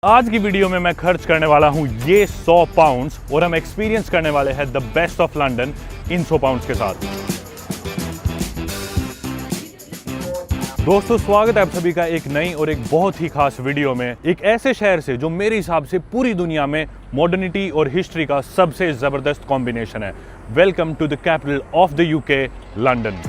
आज की वीडियो में मैं खर्च करने वाला हूं ये 100 पाउंड्स और हम एक्सपीरियंस करने वाले हैं the best of London in 100 pounds के साथ। दोस्तों स्वागत है आप सभी का एक नई और एक बहुत ही खास वीडियो में, एक ऐसे शहर से जो मेरे हिसाब से पूरी दुनिया में मॉडर्निटी और हिस्ट्री का सबसे जबरदस्त कॉम्बिनेशन है। Welcome to the capital of the UK, London.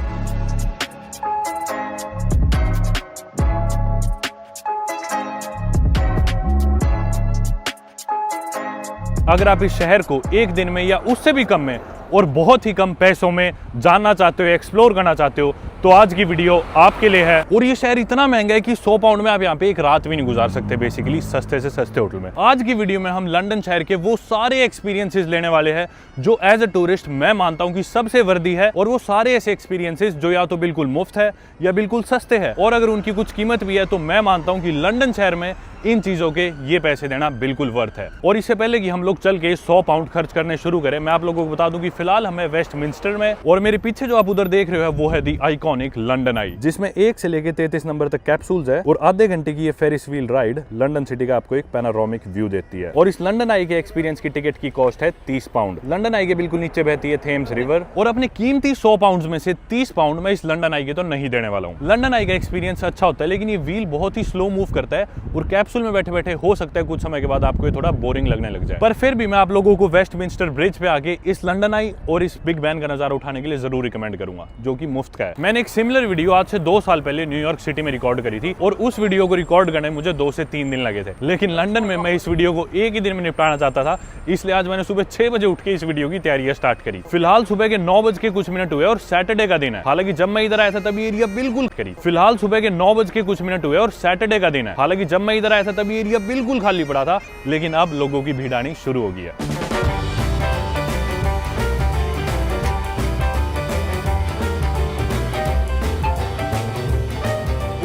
अगर आप इस शहर को एक दिन में या उससे भी कम में और बहुत ही कम पैसों में जानना चाहते हो, एक्सप्लोर करना चाहते हो, तो आज की वीडियो आपके लिए है। और ये शहर इतना महंगा है कि 100 पाउंड में आप यहाँ पे एक रात भी नहीं गुजार सकते, बेसिकली सस्ते से सस्ते होटल में। आज की वीडियो में हम लंदन शहर के वो सारे एक्सपीरियंसेस लेने वाले हैं जो एज अ टूरिस्ट मैं मानता हूँ कि सबसे वर्दी है, और वो सारे ऐसे एक्सपीरियंसेस जो या तो बिल्कुल मुफ्त है या बिल्कुल सस्ते हैं, और अगर उनकी कुछ कीमत भी है तो मैं मानता हूँ कि लंदन शहर में इन चीजों के ये पैसे देना बिल्कुल वर्थ है। और इससे पहले कि हम लोग चल के 100 पाउंड खर्च करने शुरू करें, मैं आप लोगों को बता दूं कि फिलहाल हमें वेस्टमिंस्टर में, और मेरे पीछे जो आप उधर देख रहे हो वो है दी आइकॉनिक लंदन आई, जिसमें 1 से लेके 33 नंबर तक कैप्सूल्स है, और आधे घंटे की ये Ferris wheel ride London city का आपको एक पैनोरामिक व्यू देती है। और इस लंदन आई के एक्सपीरियंस की टिकट की कॉस्ट है 30 पाउंड। लंदन आई के बिल्कुल नीचे बहती है थेम्स रिवर, और अपने कीमती 100 पाउंड में से 30 पाउंड में इस लंदन आई के तो नहीं देने वाला हूँ। लंदन आई का एक्सपीरियंस अच्छा होता है, लेकिन ये व्हील बहुत ही स्लो मूव करता है, और कैप्सूल में बैठे बैठे हो सकता है कुछ समय के बाद आपको ये थोड़ा बोरिंग लगने लग जाए। पर फिर भी मैं आप लोगों को वेस्टमिंस्टर ब्रिज पे आके इस लंदन आई और इस बिग बैन का नजारा उठाने के लिए जरूर रिकमेंड करूंगा, जो कि मुफ्त का है। मैंने एक सिमिलर वीडियो आज से 2 साल पहले न्यूयॉर्क सिटी में रिकॉर्ड करी थी, और उस वीडियो को रिकॉर्ड करने मुझे 2 से 3 दिन लगे थे, लेकिन लंदन में मैं इस वीडियो को एक ही दिन में निपटाना चाहता था, इसलिए आज मैंने सुबह 6 बजे उठ के इस वीडियो की तैयारियां स्टार्ट करी। फिलहाल सुबह के 9 बज के कुछ मिनट हुए और सैटरडे का दिन है। हालांकि जब मैं इधर आया था तब ये एरिया बिल्कुल करी। फिलहाल सुबह के 9 बज के कुछ मिनट हुए और सैटरडे का दिन है। हालांकि जब मैं इधर आया था तब ये एरिया बिल्कुल खाली पड़ा था, लेकिन अब लोगों की भीड़ आनी शुरू हो गई है।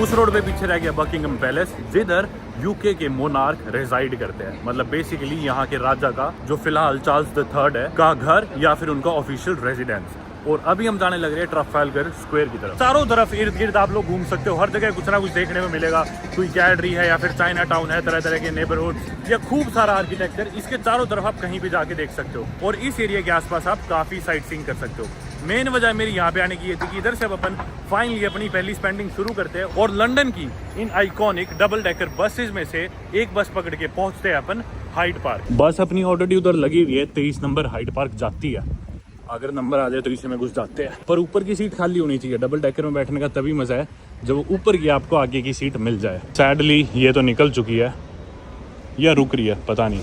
उस रोड पे पीछे रह गया बकिंगम पैलेस, जिधर यूके के मोनार्क रेजाइड करते हैं, मतलब बेसिकली यहाँ के राजा का, जो फिलहाल चार्ल्स III है, का घर या फिर उनका ऑफिशियल रेजिडेंस। और अभी हम जाने लग रहे हैं ट्राफालगर स्क्वायर की तरफ। चारों तरफ इर्द गिर्द आप लोग घूम सकते हो, हर जगह कुछ ना कुछ देखने को मिलेगा। कोई गैलरी है या फिर चाइना टाउन है, तरह तरह के नेबरहुड या खूब सारा आर्किटेक्चर, इसके चारों तरफ आप कहीं भी जाके देख सकते हो, और इस एरिया के आसपास आप काफी साइट सीइंग कर सकते हो। मेन वजह मेरी यहाँ पे आने की ये थी कि इधर से अब अपन फाइनली अपनी पहली स्पेंडिंग शुरू करते हैं, और लंदन की इन आइकॉनिक डबल डेकर बसेस में से एक बस पकड़ के पहुंचते हैं अपन हाइड पार्क। बस अपनी ऑलरेडी उधर लगी हुई है, 23 नंबर हाइड पार्क जाती है। अगर नंबर आ जाए तो इसी में घुस जाते हैं, पर ऊपर की सीट खाली होनी चाहिए। डबल डेकर में बैठने का तभी मजा है जब ऊपर की आपको आगे की सीट मिल जाए। सैडली ये तो निकल चुकी है या रुक रही है, पता नहीं,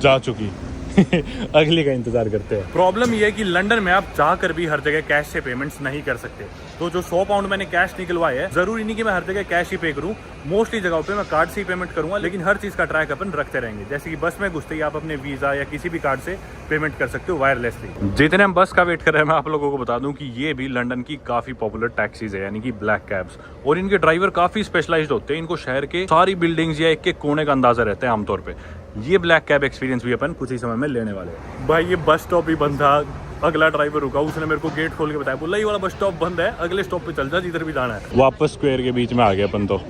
जा चुकी अगली का इंतजार करते हैं। प्रॉब्लम ये है कि लंदन में आप चाहकर भी हर जगह कैश से पेमेंट्स नहीं कर सकते, तो जो 100 पाउंड मैंने कैश निकलवाए है, जरूरी नहीं कि मैं हर जगह कैश ही पे करूं, मोस्टली जगहों पे मैं कार्ड से ही पेमेंट करूंगा, लेकिन हर चीज का ट्रैक अपन रखते रहेंगे। जैसे कि बस में घुसते ही आप अपने वीजा या किसी भी कार्ड से पेमेंट कर सकते हो वायरलेसली। जितने हम बस का वेट कर रहे हैं, मैं आप लोगों को बता दूं कि ये भी लंदन की काफी पॉपुलर टैक्सीज है, यानी कि ब्लैक कैब्स, और इनके ड्राइवर काफी स्पेशलाइज्ड होते हैं। इनको शहर के सारी बिल्डिंग्स या एक कोने का अंदाजा रहता है आमतौर पर। ये ब्लैक कैब एक्सपीरियंस भी अपन कुछ ही समय में लेने वाले हैं। भाई ये बस स्टॉप भी बंद था, अगला ड्राइवर रुका, उसने मेरे को गेट खोल के बताया, बोला ये वाला बस स्टॉप बंद है, अगले स्टॉप पे चल जा जिधर भी जाना है। वापस स्क्वायर के बीच में आ गए अपन, तो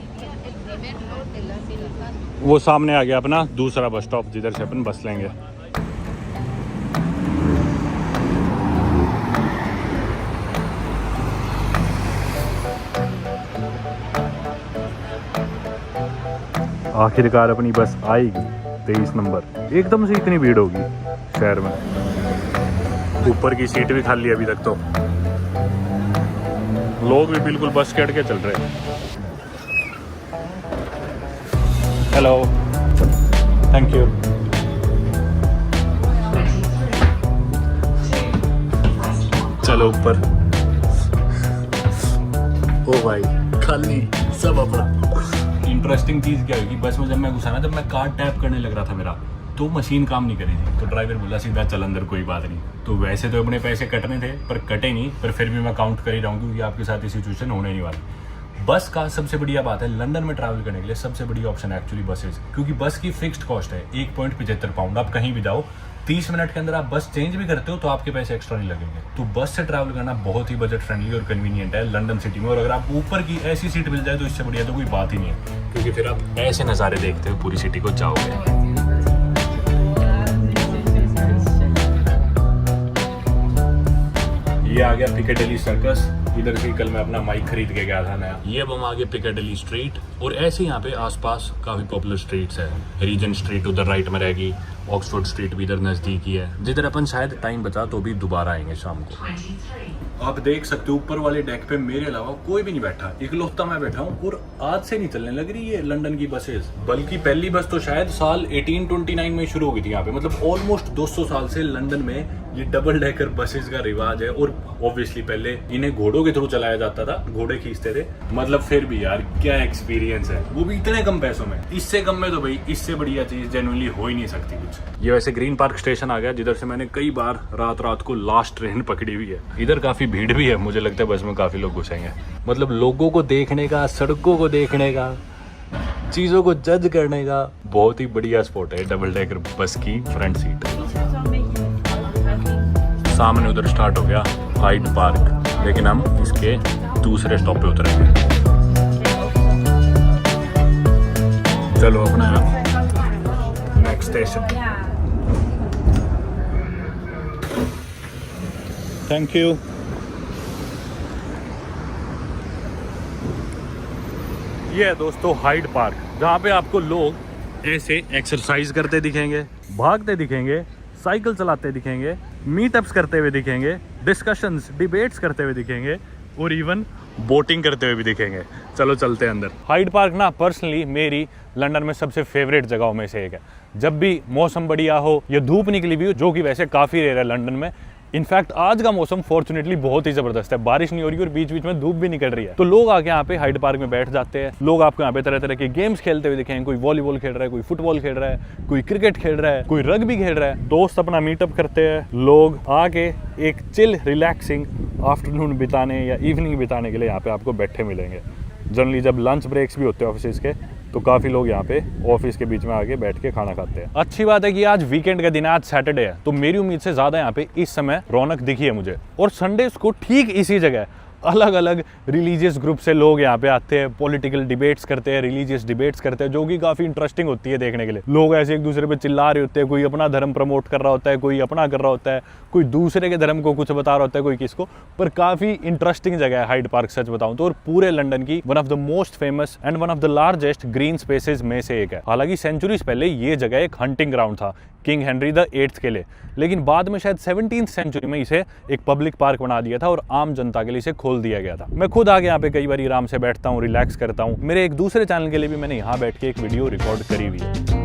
वो सामने आ गया अपना दूसरा बस स्टॉप जिधर से अपन बस लेंगे। आखिरकार अपनी बस आएगी 23 नंबर। एकदम से इतनी भीड़ होगी शहर में, ऊपर की सीट भी खाली है अभी तक, तो लोग भी बिल्कुल बस के अटके चल रहे हैं। Hello, thank you. चलो ऊपर। ओ भाई खाली सब अपना। इंटरेस्टिंग चीज़ क्या होगी, बस में जब मैं घुसा ना, जब मैं कार्ड टैप करने लग रहा था मेरा, तो मशीन काम नहीं करी थी, तो ड्राइवर बोला सीधा चल अंदर, कोई बात नहीं। तो वैसे तो अपने पैसे कटने थे, पर कटे नहीं, पर फिर भी मैं काउंट कर ही रहा हूँ क्योंकि आपके साथ ये सिचुएशन होने नहीं वाली। बस का सबसे बढ़िया बात है, लंदन में ट्रैवल करने के लिए सबसे बढ़िया ऑप्शन है एक्चुअली बसेज, क्योंकि बस की फिक्स्ड कॉस्ट है 1.75 पाउंड। आप कहीं भी जाओ 30 मिनट के अंदर आप बस चेंज भी करते हो तो आपके पैसे एक्स्ट्रा नहीं लगेंगे। तो बस से ट्रैवल करना बहुत ही बजट फ्रेंडली और कन्वीनियंट है लंदन सिटी में। और अगर आप ऊपर की ऐसी सीट मिल जाए तो इससे बढ़िया तो कोई बात ही नहीं है। क्योंकि फिर आप ऐसे नज़ारे देखते हुए पूरी सिटी को जाओगे। ये आ गया पिकाडेली सर्कस। इधर से कल मैं अपना माइक खरीद के गया था नया। ये अब हम आगे पिकाडेली स्ट्रीट, और ऐसे यहाँ पे आसपास काफ़ी पॉपुलर स्ट्रीट्स है। रीजेंट स्ट्रीट उधर राइट में रहेगी, ऑक्सफोर्ड स्ट्रीट भी इधर नज़दीक ही है, जिधर अपन शायद टाइम बचा तो भी दोबारा आएंगे शाम को। आप देख सकते हो ऊपर वाले डेक पे मेरे अलावा कोई भी नहीं बैठा, इकलौता मैं बैठा हूँ। और आज से नहीं चलने लग रही है लंदन की बसेस, बल्कि पहली बस तो शायद साल 1829 में शुरू हुई थी यहाँ पे। मतलब ऑलमोस्ट 200 साल से लंदन में ये डबल डेकर बसेस का रिवाज है। और ऑब्वियसली पहले इन्हें घोड़ों के थ्रू चलाया जाता था, घोड़े खींचते थे। मतलब फिर भी यार क्या एक्सपीरियंस है, वो भी इतने कम पैसों में। इससे कम में तो भाई इससे बढ़िया चीज जेन्युइनली हो ही नहीं सकती कुछ। ये वैसे ग्रीन पार्क स्टेशन आ गया, जिधर से मैंने कई बार रात को लास्ट ट्रेन पकड़ी हुई है। इधर काफी भीड़ भी है, मुझे लगता है बस में काफी लोग घुसेंगे। मतलब लोगों को देखने का, सड़कों को देखने का, चीजों को जज करने का बहुत ही बढ़िया स्पॉट है डबल डेकर बस की फ्रंट सीट। सामने उधर स्टार्ट हो गया हाइड पार्क, लेकिन हम इसके दूसरे स्टॉप पे उतरेंगे। चलो अपना नेक्स्ट स्टेशन। Thank you. ये है दोस्तों हाइड पार्क, जहाँ पे आपको लोग ऐसे एक्सरसाइज करते दिखेंगे, भागते दिखेंगे, साइकिल चलाते दिखेंगे, मीटअप्स करते हुए दिखेंगे, डिस्कशंस, डिबेट्स करते हुए दिखेंगे, और इवन बोटिंग करते हुए भी दिखेंगे। चलो चलते हैं अंदर। हाइड पार्क ना पर्सनली मेरी लंदन में सबसे फेवरेट जगहों में से एक है। जब भी मौसम बढ़िया हो या धूप निकली भी हो, जो कि वैसे काफ़ी रेयर है लंदन में। इनफैक्ट आज का मौसम फॉर्चुनेटली बहुत ही जबरदस्त है, बारिश नहीं हो रही और बीच बीच में धूप भी निकल रही है। तो लोग आके यहाँ पे हाइड पार्क में बैठ जाते हैं। लोग आपको यहाँ पे तरह तरह के गेम्स खेलते हुए दिखेंगे। कोई वॉलीबॉल खेल रहा है, कोई फुटबॉल खेल रहा है, कोई क्रिकेट खेल रहा है, कोई रग्बी खेल रहा है। दोस्त अपना मीटअप करते हैं, लोग आके एक चिल रिलैक्सिंग आफ्टरनून बिताने या इवनिंग बिताने के लिए यहाँ पे आपको बैठे मिलेंगे। जनरली जब लंच ब्रेक्स भी होते हैं ऑफिस के, तो काफ़ी लोग यहाँ पे ऑफिस के बीच में आके बैठ के खाना खाते हैं। अच्छी बात है कि आज वीकेंड का दिन है, आज सैटरडे है, तो मेरी उम्मीद से ज़्यादा यहाँ पे इस समय रौनक दिखी है मुझे। और संडेज को ठीक इसी जगह अलग अलग रिलीजियस ग्रुप से लोग यहाँ पे आते हैं, पॉलिटिकल डिबेट्स करते हैं, रिलीजियस डिबेट्स करते हैं, जो कि काफ़ी इंटरेस्टिंग होती है देखने के लिए। लोग ऐसे एक दूसरे पे चिल्ला रहे होते हैं, कोई अपना धर्म प्रमोट कर रहा होता है, कोई अपना कर रहा होता है, कोई दूसरे के धर्म को कुछ बता रहा होता है, कोई किसको। पर काफ़ी इंटरेस्टिंग जगह है हाइड पार्क, सच बताऊँ तो। और पूरे लंदन की one of the most famous and one of the largest green spaces में से एक है। हालांकि सेंचुरीज पहले ये जगह एक हंटिंग ग्राउंड था किंग हेनरी द 8th के लिए, लेकिन बाद में शायद 17th सेंचुरी में इसे एक पब्लिक पार्क बना दिया था और आम जनता के लिए इसे खोल दिया गया था। मैं खुद आगे यहाँ पे कई बार आराम से बैठता हूँ, रिलैक्स करता हूँ। मेरे एक दूसरे चैनल के लिए भी मैंने यहाँ बैठ के एक वीडियो रिकॉर्ड करी हुई है।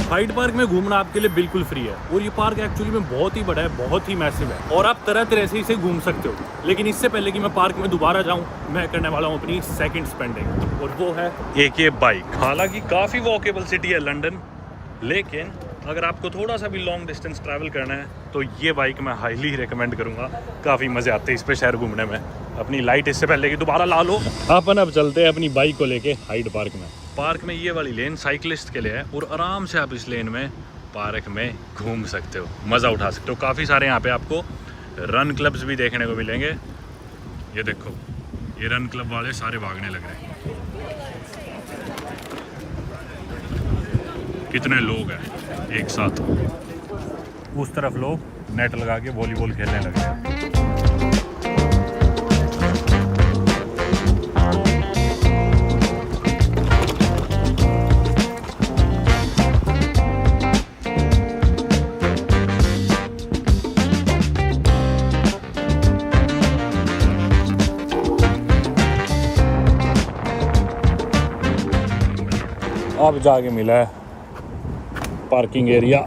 हाइड पार्क में घूमना आपके लिए बिल्कुल फ्री है, और ये पार्क एक्चुअली में बहुत ही बड़ा है, बहुत ही मैसिव है, और आप तरह तरह से इसे घूम सकते हो। लेकिन इससे पहले कि मैं पार्क में दोबारा जाऊं, मैं करने वाला हूं अपनी सेकंड स्पेंडिंग, और वो है एक ये बाइक। हालांकि काफ़ी वॉकेबल सिटी है लंदन, लेकिन अगर आपको थोड़ा सा भी लॉन्ग डिस्टेंस ट्रैवल करना है तो ये बाइक मैं हाईली रिकमेंड करूँगा। काफ़ी मज़े आते हैं इस पर शहर घूमने में। अपनी लाइट इससे पहले कि दोबारा ला लो। अपन अब चलते हैं अपनी बाइक को लेके हाइड पार्क में। पार्क में ये वाली लेन साइकिलिस्ट के लिए है, और आराम से आप इस लेन में पार्क में घूम सकते हो, मज़ा उठा सकते हो। काफ़ी सारे यहाँ पे आपको रन क्लब्स भी देखने को मिलेंगे। ये देखो, ये रन क्लब वाले सारे भागने लग रहे हैं। कितने लोग हैं एक साथ। उस तरफ लोग नेट लगा के वॉलीबॉल खेलने लगे हैं। अब जाके मिला है पार्किंग एरिया।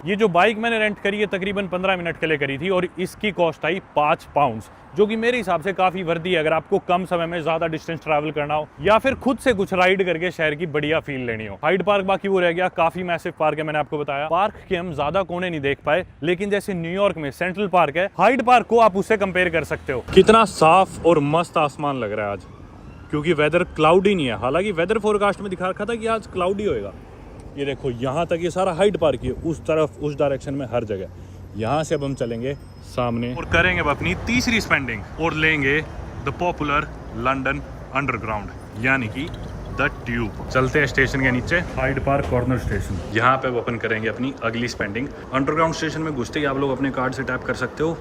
ये जो बाइक मैंने रेंट करी है तकरीबन 15 मिनट के लिए करी थी, और इसकी कॉस्ट आई 5 पाउंड्स, जो कि मेरे हिसाब से काफ़ी वर्दी है अगर आपको कम समय में ज़्यादा डिस्टेंस ट्रैवल करना हो, या फिर खुद से कुछ राइड करके शहर की बढ़िया फील लेनी हो। हाइड पार्क बाकी वो रह गया, काफ़ी मैसिव पार्क है, मैंने आपको बताया। पार्क के हम ज़्यादा कोने नहीं देख पाए, लेकिन जैसे न्यूयॉर्क में सेंट्रल पार्क है, हाइड पार्क को आप उससे कंपेयर कर सकते हो। कितना साफ और मस्त आसमान लग रहा है आज, क्योंकि वेदर क्लाउडी नहीं है। हालांकि वेदर फोरकास्ट में दिखा रखा था कि आज क्लाउडी होएगा। ये देखो यहाँ तक ये सारा हाइड पार्क ही है, उस तरफ उस डायरेक्शन में हर जगह। यहाँ से अब हम चलेंगे सामने और करेंगे अब अपनी तीसरी स्पेंडिंग और लेंगे द पॉपुलर लंदन अंडरग्राउंड, यानी कि द ट्यूब। चलते हैं स्टेशन के नीचे, हाइड पार्क कॉर्नर स्टेशन। यहाँ पे ओपन करेंगे अपनी अगली स्पेंडिंग। अंडरग्राउंड स्टेशन में घुसते ही आप लोग अपने कार्ड से टैप कर सकते हो।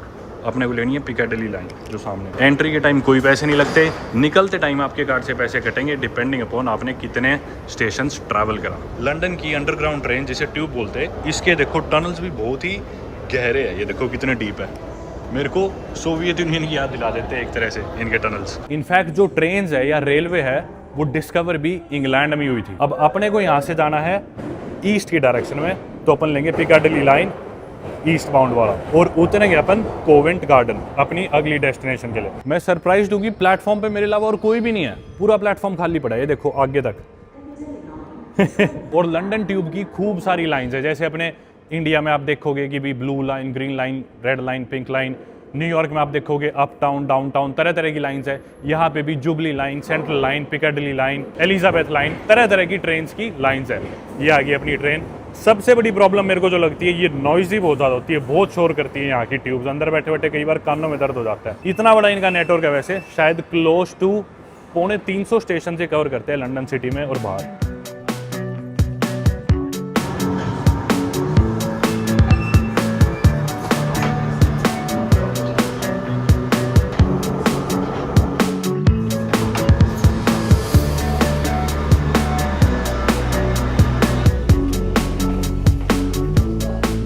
अपने को लेनी है पिकाडेली लाइन जो सामने। एंट्री के टाइम कोई पैसे नहीं लगते, निकलते टाइम आपके कार्ड से पैसे कटेंगे डिपेंडिंग अपॉन आपने कितने स्टेशन ट्रैवल करा। लंदन की अंडरग्राउंड ट्रेन जिसे ट्यूब बोलते हैं, इसके देखो टनल्स भी बहुत ही गहरे हैं। ये देखो कितने डीप है। मेरे को सोवियत यूनियन की याद दिला देते हैं एक तरह से इनके टनल्स। इनफैक्ट जो ट्रेन है या रेलवे है वो डिस्कवर भी इंग्लैंड में हुई थी। अब अपने को यहाँ से जाना है ईस्ट की डायरेक्शन में, तो अपन लेंगे पिकाडेली लाइन ईस्ट बाउंड वाला और उतरेंगे अपन कोवेंट गार्डन अपनी अगली डेस्टिनेशन के लिए। मैं सरप्राइज्ड हूँ कि प्लेटफॉर्म पे मेरे अलावा और कोई भी नहीं है, पूरा प्लेटफॉर्म खाली पड़ा है। ये देखो आगे तक और लंदन ट्यूब की खूब सारी लाइंस है। जैसे अपने इंडिया में आप देखोगे कि भी blue line, green line, red line, pink line. New York में आप देखोगे अप टाउन, डाउन टाउन, तरह तरह की लाइंस है। यहाँ पे भी Jubilee line, Central line, Piccadilly line, Elizabeth line, तरह तरह की ट्रेन की लाइंस है। ये आ गई अपनी ट्रेन। सबसे बड़ी प्रॉब्लम मेरे को जो लगती है, ये नॉइजी बहुत ज़्यादा होती है, बहुत शोर करती है यहाँ की ट्यूब्स। अंदर बैठे बैठे कई बार कानों में दर्द हो जाता है। इतना बड़ा इनका नेटवर्क है, वैसे शायद क्लोज टू 350 स्टेशन से कवर करते हैं लंदन सिटी में और बाहर।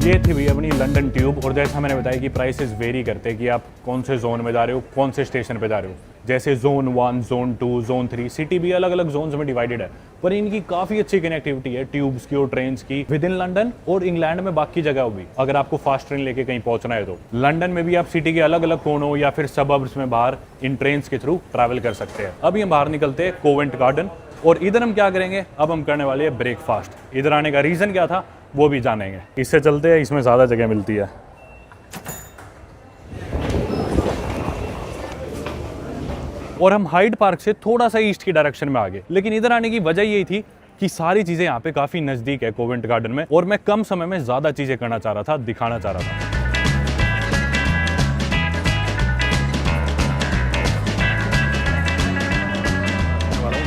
ये थी भी अपनी लंदन ट्यूब। और जैसा मैंने बताया कि प्राइसेस वेरी करते हैं कि आप कौन से जोन में जा रहे हो, कौन से स्टेशन पे जा रहे हो। जैसे जोन 1, जोन 2, जोन 3, सिटी भी अलग अलग जोन्स में डिवाइडेड है, पर इनकी काफ़ी अच्छी कनेक्टिविटी है ट्यूब्स की और ट्रेन्स की विद इन लंदन और इंग्लैंड में बाकी जगह भी। अगर आपको फास्ट ट्रेन लेके कहीं पहुंचना है तो लंदन में भी आप सिटी के अलग अलग कोनों या फिर सबअर्ब्स में बाहर इन ट्रेन्स के थ्रू ट्रैवल कर सकते हैं। अभी हम बाहर निकलते हैं कोवेंट गार्डन और इधर हम क्या करेंगे, अब हम करने वाले हैं ब्रेकफास्ट। इधर आने का रीज़न क्या था वो भी जानेंगे। इससे चलते हैं, इसमें ज़्यादा जगह मिलती है। और हम हाइड पार्क से थोड़ा सा ईस्ट की डायरेक्शन में आ गए, लेकिन इधर आने की वजह यही थी कि सारी चीज़ें यहाँ पे काफ़ी नज़दीक है कोवेंट गार्डन में, और मैं कम समय में ज़्यादा चीज़ें करना चाह रहा था, दिखाना चाह रहा था।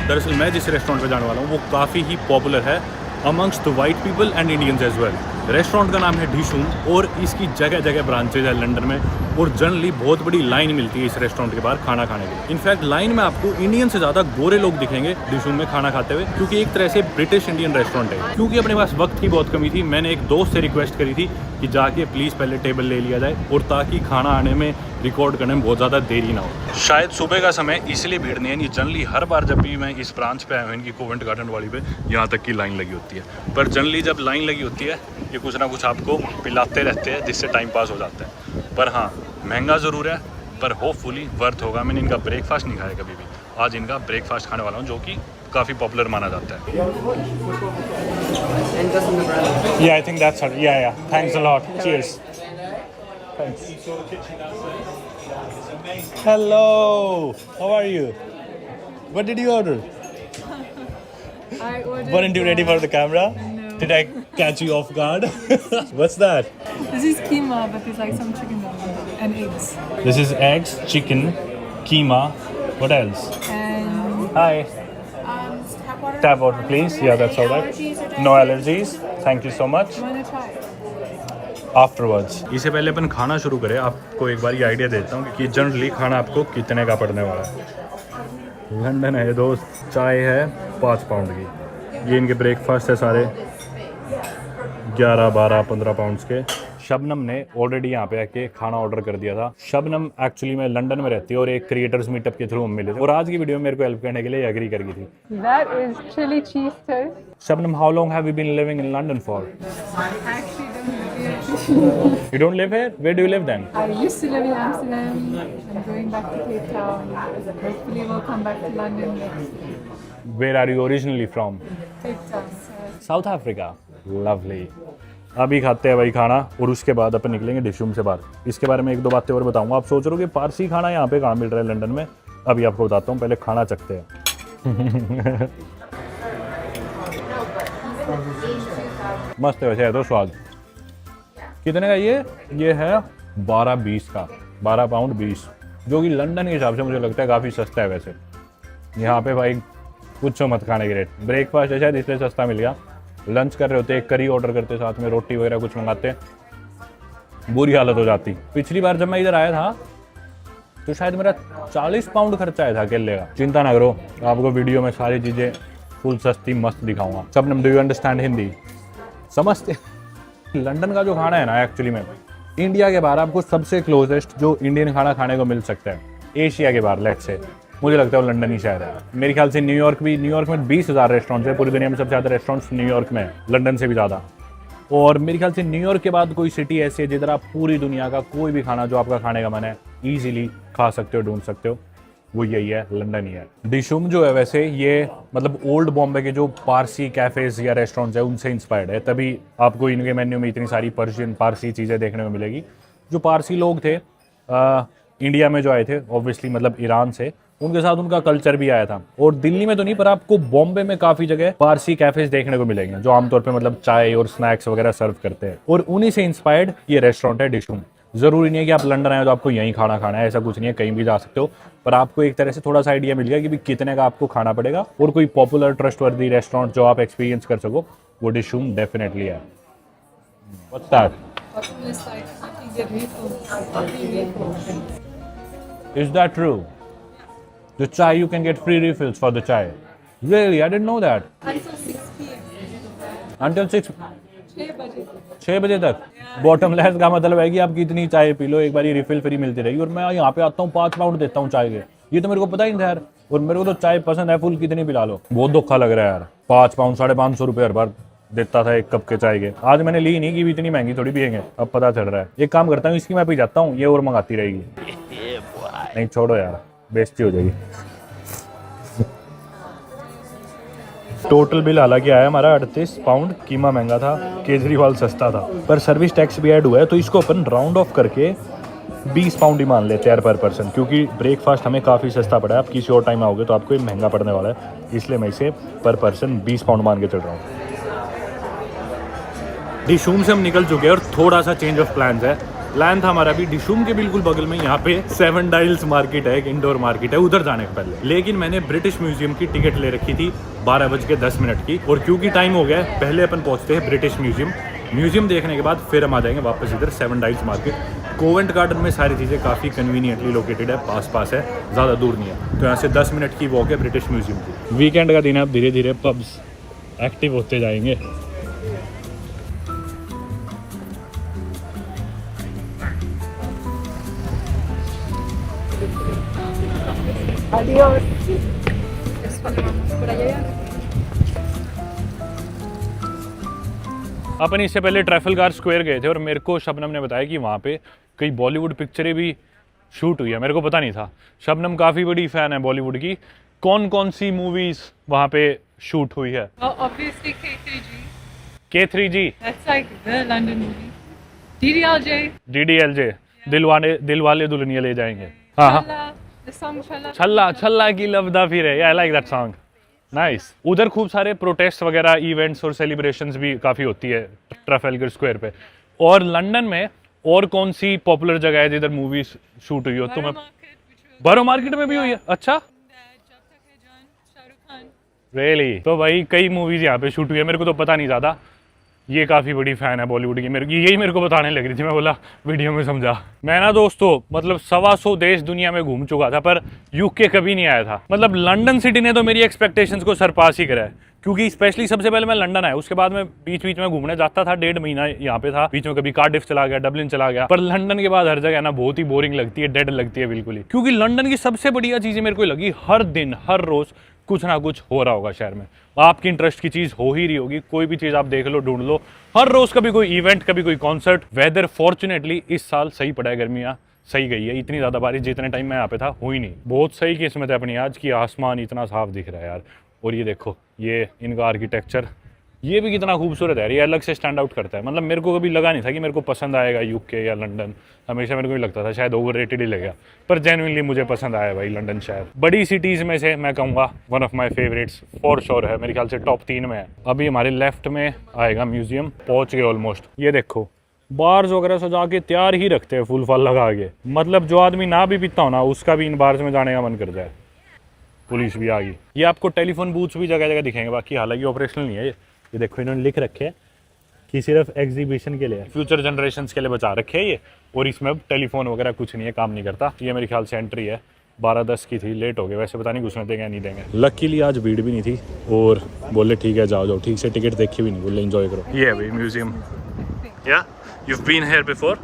दरअसल मैं जिस रेस्टोरेंट पे जाने वाला हूँ वो काफ़ी ही पॉपुलर है amongst the white people and Indians as well. Restaurant का नाम है डिशूम और इसकी जगह जगह ब्रांचेज है लंदन में, और जनरली बहुत बड़ी लाइन मिलती है इस रेस्टोरेंट के बाहर खाना खाने के लिए। इनफैक्ट लाइन में आपको इंडियन से ज़्यादा गोरे लोग दिखेंगे डिशूम में खाना खाते हुए, क्योंकि एक तरह से ब्रिटिश इंडियन रेस्टोरेंट है। क्योंकि अपने पास वक्त की बहुत कमी थी, मैंने एक दोस्त से रिक्वेस्ट करी थी कि जाके प्लीज़ पहले टेबल ले लिया जाए, और ताकि खाना आने में, रिकॉर्ड करने में बहुत ज़्यादा देरी ना हो। शायद सुबह का समय इसलिए भीड़ नहीं है, नहीं जनरली हर बार जब भी मैं इस ब्रांच पे आया हूँ इनकी कोवेंट गार्डन वाली पे, यहाँ तक की लाइन लगी होती है। पर जनरली जब लाइन लगी होती है ये कुछ ना कुछ आपको पिलाते रहते हैं जिससे टाइम पास हो जाता है। पर हाँ, महंगा ज़रूर है पर होपफुली वर्थ होगा। मैंने इनका ब्रेकफास्ट नहीं खाया कभी भी, आज इनका ब्रेकफास्ट खाने वाला हूँ जो कि काफ़ी पॉपुलर माना जाता है। Yeah, I think that's all. Yeah. Thanks a lot. Cheers. Thanks. Hello. How are you? What did you order? I ordered. Weren't you ready for the camera? No. Did I catch you off guard? What's that? This is keema, but there's like some chicken and eggs. This is eggs, chicken, keema. What else? And Hi. tap water. Tap water, please. Yeah, that's all right. No allergies. Thank you so much. You wanna try? Afterwards. इससे पहले अपन खाना शुरू करें, आपको एक बार ये idea देता हूँ कि जनरली खाना आपको कितने का पड़ने वाला है। लंदन है दोस्त, चाय है 5 पाउंड की। ये इनके ब्रेकफास्ट है सारे 11, 12, 15 पाउंड्स के। शबनम ने ऑलरेडी यहाँ पे आके खाना ऑर्डर कर दिया था। शबनम एक्चुअली में लंदन में रहती है और एक क्रिएटर्स मीटअप के थ्रू हम मिले थे, और आज की वीडियो में मेरे को हेल्प करने के लिए एग्री कर गई थी। That is chili cheese toast. Shabnam, how long have you been living in London for? I actually don't live. You don't live here? Where do you live then? I used to live in Amsterdam. I'm going back to Cape Town. Hopefully, we'll come back to London next year. Where are you originally from? Cape Town. South Africa. Lovely. अभी खाते हैं वही खाना और उसके बाद अपन निकलेंगे डिशूम से बाहर। इसके बारे में 1-2 बातें और बताऊंगा। आप सोच रहे हो कि पारसी खाना यहाँ पे कहाँ मिल रहा है लंदन में, अभी आपको बताता हूँ। पहले खाना चखते हैं। मस्त है वैसे, है तो स्वाद। कितने का ये है 12-20 का, 12 पाउंड 20, जो कि लंदन के हिसाब से मुझे लगता है काफ़ी सस्ता है वैसे। यहाँ पे भाई पूछो मत खाने के रेट। ब्रेकफास्ट है शायद इसलिए सस्ता मिल गया। लंच कर रहे होते, एक करी ऑर्डर करते, साथ में रोटी वगैरह कुछ मंगाते, बुरी हालत हो जाती। पिछली बार जब मैं इधर आया था तो शायद मेरा 40 पाउंड खर्चा आया था अकेले का। चिंता ना करो, आपको वीडियो में सारी चीज़ें फुल सस्ती मस्त दिखाऊंगा। Shabnam, do you understand Hindi? समझते? लंदन का जो खाना है ना, एक्चुअली में इंडिया के बाहर आपको सबसे क्लोजेस्ट जो इंडियन खाना खाने को मिल सकता है एशिया के बाहर, लेट्स से, मुझे लगता है वो लंदन ही शायद है। मेरे ख्याल से न्यूयॉर्क में 20,000 रेस्टोरेंट्स है। पूरी दुनिया में सबसे ज़्यादा रेस्टोरेंट्स न्यूयॉर्क में है, लंदन से भी ज़्यादा। और मेरे ख्याल से न्यूयॉर्क के बाद कोई सिटी ऐसी है जिधर आप पूरी दुनिया का कोई भी खाना जो आपका खाने का मन है ईजिली खा सकते हो, ढूंढ सकते हो, वो यही है, लंदन ही है। डिशुम जो है वैसे ये मतलब ओल्ड बॉम्बे के जो पारसी कैफ़ेज़ या रेस्टोरेंट्स है उनसे इंस्पायर्ड है, तभी आपको इनके मेन्यू में इतनी सारी पर्शियन पारसी चीज़ें देखने को मिलेगी। जो पारसी लोग थे इंडिया में जो आए थे, ऑब्वियसली मतलब ईरान से, उनके साथ उनका कल्चर भी आया था। और दिल्ली में तो नहीं, पर आपको बॉम्बे में काफ़ी जगह पारसी कैफ़ेज़ देखने को मिलेंगे जो आमतौर पे मतलब चाय और स्नैक्स वगैरह सर्व करते हैं। और उन्हीं से इंस्पायर्ड ये रेस्टोरेंट है डिशुम। ज़रूरी नहीं है कि आप लंदन आए तो आपको यहीं खाना खाना है, ऐसा कुछ नहीं है, कहीं भी जा सकते हो। पर आपको एक तरह से थोड़ा सा आइडिया मिल गया कि भी कितने का आपको खाना पड़ेगा। और कोई पॉपुलर ट्रस्टवर्दी रेस्टोरेंट जो आप एक्सपीरियंस कर सको, वो डिशुम डेफिनेटली है। What's that? It's like you can get refills, free refills. Is that true? The chai, you can get free refills for the chai. Really? I didn't know that. Until 6 p.m. Until 6 6 बजे. 6 बजे तक। Bottomless का मतलब है कि आप कितनी चाय पी लो, एक बार रिफिल फ्री मिलती रहेगी। और मैं यहाँ पे आता हूँ 5 पाउंड देता हूँ चाय के, ये तो मेरे को पता ही नहीं था यार। और मेरे को तो चाय पसंद है, फुल कितनी पिला लो। बहुत धोखा लग रहा है यार, 5 पाउंड 550 रुपये हर बार देता था एक कप के चाय के। आज मैंने ली नहीं कि भी इतनी महंगी थोड़ी पियेंगे, अब पता चल रहा है। एक काम करता हूँ, इसकी मैं पी जाता हूँ, ये और मंगाती रहेगी। नहीं छोड़ो यार, बेइज्जती हो जाएगी। टोटल बिल हालांकि आया हमारा 38 पाउंड। कीमा महंगा था, केजरीवाल सस्ता था, पर सर्विस टैक्स भी ऐड हुआ है, तो इसको अपन राउंड ऑफ करके 20 पाउंड ही मान लेते हैं पर पर्सन, क्योंकि ब्रेकफास्ट हमें काफ़ी सस्ता पड़ा है। आप किसी और टाइम आओगे तो आपको ये महंगा पड़ने वाला है, इसलिए मैं इसे पर पर्सन 20 पाउंड मान के चल रहा हूँ। डिशुम से हम निकल चुके हैं और थोड़ा सा चेंज ऑफ प्लान्स है। प्लान था हमारा भी डिशुम के बिल्कुल बगल में यहाँ पे 7 डाइल्स मार्केट है, एक इंडोर मार्केट है, उधर जाने के पहले। लेकिन मैंने ब्रिटिश म्यूजियम की टिकट ले रखी थी 12:10 की, और क्योंकि टाइम हो गया है, पहले अपन पहुँचते हैं ब्रिटिश म्यूजियम देखने के बाद फिर हम आ जाएंगे वापस इधर 7 डाइल्स मार्केट। कोवेंट गार्डन में सारी चीज़ें काफ़ी कन्वीनियंटली लोकेटेड है, पास है, ज़्यादा दूर नहीं है। तो यहाँ से 10 मिनट की वॉक है ब्रिटिश म्यूजियम की। वीकेंड का दिन है, अब धीरे धीरे पब्स एक्टिव होते जाएंगे। Adiós. Por allá. अपन इससे पहले ट्रैफलगार स्क्वायर गए थे और मेरे को शबनम ने बताया कि वहाँ पे कई बॉलीवुड पिक्चरें भी शूट हुई है, मेरे को पता नहीं था। शबनम काफ़ी बड़ी फ़ैन है बॉलीवुड की। कौन कौन सी मूवीज़ वहाँ पे शूट हुई है? Well, obviously K3G. K3G, That's like the London movie. DDLJ. DDLJ, Dilwale Dulhania ले जाएंगे। हाँ हाँ, Challa, the song Challa. छल्ला छल्ला की लबदा फिर है, I like that song, nice. उधर खूब सारे प्रोटेस्ट वगैरह, इवेंट्स और सेलिब्रेशंस भी काफ़ी होती है ट्रैफलगर स्क्वायर पे। और लंदन में और कौन सी पॉपुलर जगह है जिधर मूवीज शूट हुई हो? तुम्हें Market, which was बरो मार्केट में भी हुई है? अच्छा, जब तक है जान, शाहरुख खान. रियली? तो भाई कई मूवीज यहाँ पे शूट हुई है, मेरे को तो पता नहीं ज़्यादा। ये काफ़ी बड़ी फ़ैन है बॉलीवुड की, यही मेरे को बताने लग रही थी, मैं बोला वीडियो में समझा। मैं ना दोस्तों मतलब 125 देश दुनिया में घूम चुका था, पर यूके कभी नहीं आया था। मतलब लंदन सिटी ने तो मेरी एक्सपेक्टेशंस को सरपास ही करा है, क्योंकि स्पेशली सबसे पहले मैं लंदन आया, उसके बाद मैं बीच बीच में घूमने जाता था, 1.5 महीना यहाँ पे था, बीच में कभी कार्डिफ चला गया, डबलिन चला गया। पर लंदन के बाद हर जगह ना बहुत ही बोरिंग लगती है, डेड लगती है बिल्कुल ही। क्योंकि लंदन की सबसे बढ़िया चीज़ें मेरे को लगी, हर दिन हर रोज़ कुछ ना कुछ हो रहा होगा शहर में, आपकी इंटरेस्ट की चीज़ हो ही रही होगी, कोई भी चीज़ आप देख लो, ढूंढ लो, हर रोज़ कभी कोई इवेंट, कभी कोई कॉन्सर्ट। वेदर फॉर्चुनेटली इस साल सही पड़ा है, गर्मियाँ सही गई है, इतनी ज़्यादा बारिश जितने टाइम मैं यहाँ पे था हुई नहीं। बहुत सही किस्मत है अपनी आज की, आसमान इतना साफ दिख रहा है यार। और ये देखो, ये इनका आर्किटेक्चर ये भी कितना खूबसूरत है, ये अलग से स्टैंड आउट करता है। मतलब मेरे को कभी लगा नहीं था कि मेरे को पसंद आएगा यूके या लंदन, हमेशा मेरे को ही लगता था शायद ओवररेटेड ही लगेगा, पर जेन्युइनली मुझे पसंद आया भाई लंदन शहर। बड़ी सिटीज़ में से मैं कहूँगा one of my favourites for sure है, मेरे ख्याल से टॉप 3 में है। अभी हमारे लेफ्ट में आएगा म्यूजियम, पहुँच गए ऑलमोस्ट। ये देखो बार्स वगैरह सजा के तैयार ही रखते हैं फूल फाल लगा के, मतलब जो आदमी ना भी पीता हो ना उसका भी इन बार्स में जाने का मन कर जाए। पुलिस भी आ गई। ये आपको टेलीफोन बूथ्स भी जगह जगह दिखेंगे, बाकी हालांकि ऑपरेशनल नहीं है ये देखो इन्होंने लिख रखे हैं कि सिर्फ एग्जीबिशन के लिए, फ्यूचर जनरेशंस के लिए बचा रखे हैं ये। और इसमें अब टेलीफोन वगैरह कुछ नहीं है, काम नहीं करता। ये मेरे ख्याल से एंट्री है 12:10 की थी, लेट हो गए, वैसे पता नहीं घुसने देंगे नहीं देंगे। लकीली आज भीड़ भी नहीं थी और बोले ठीक है जाओ जाओ, ठीक से टिकट देखी भी नहीं, बोले एंजॉय करो। ये है भाई म्यूजियम। या you've been here before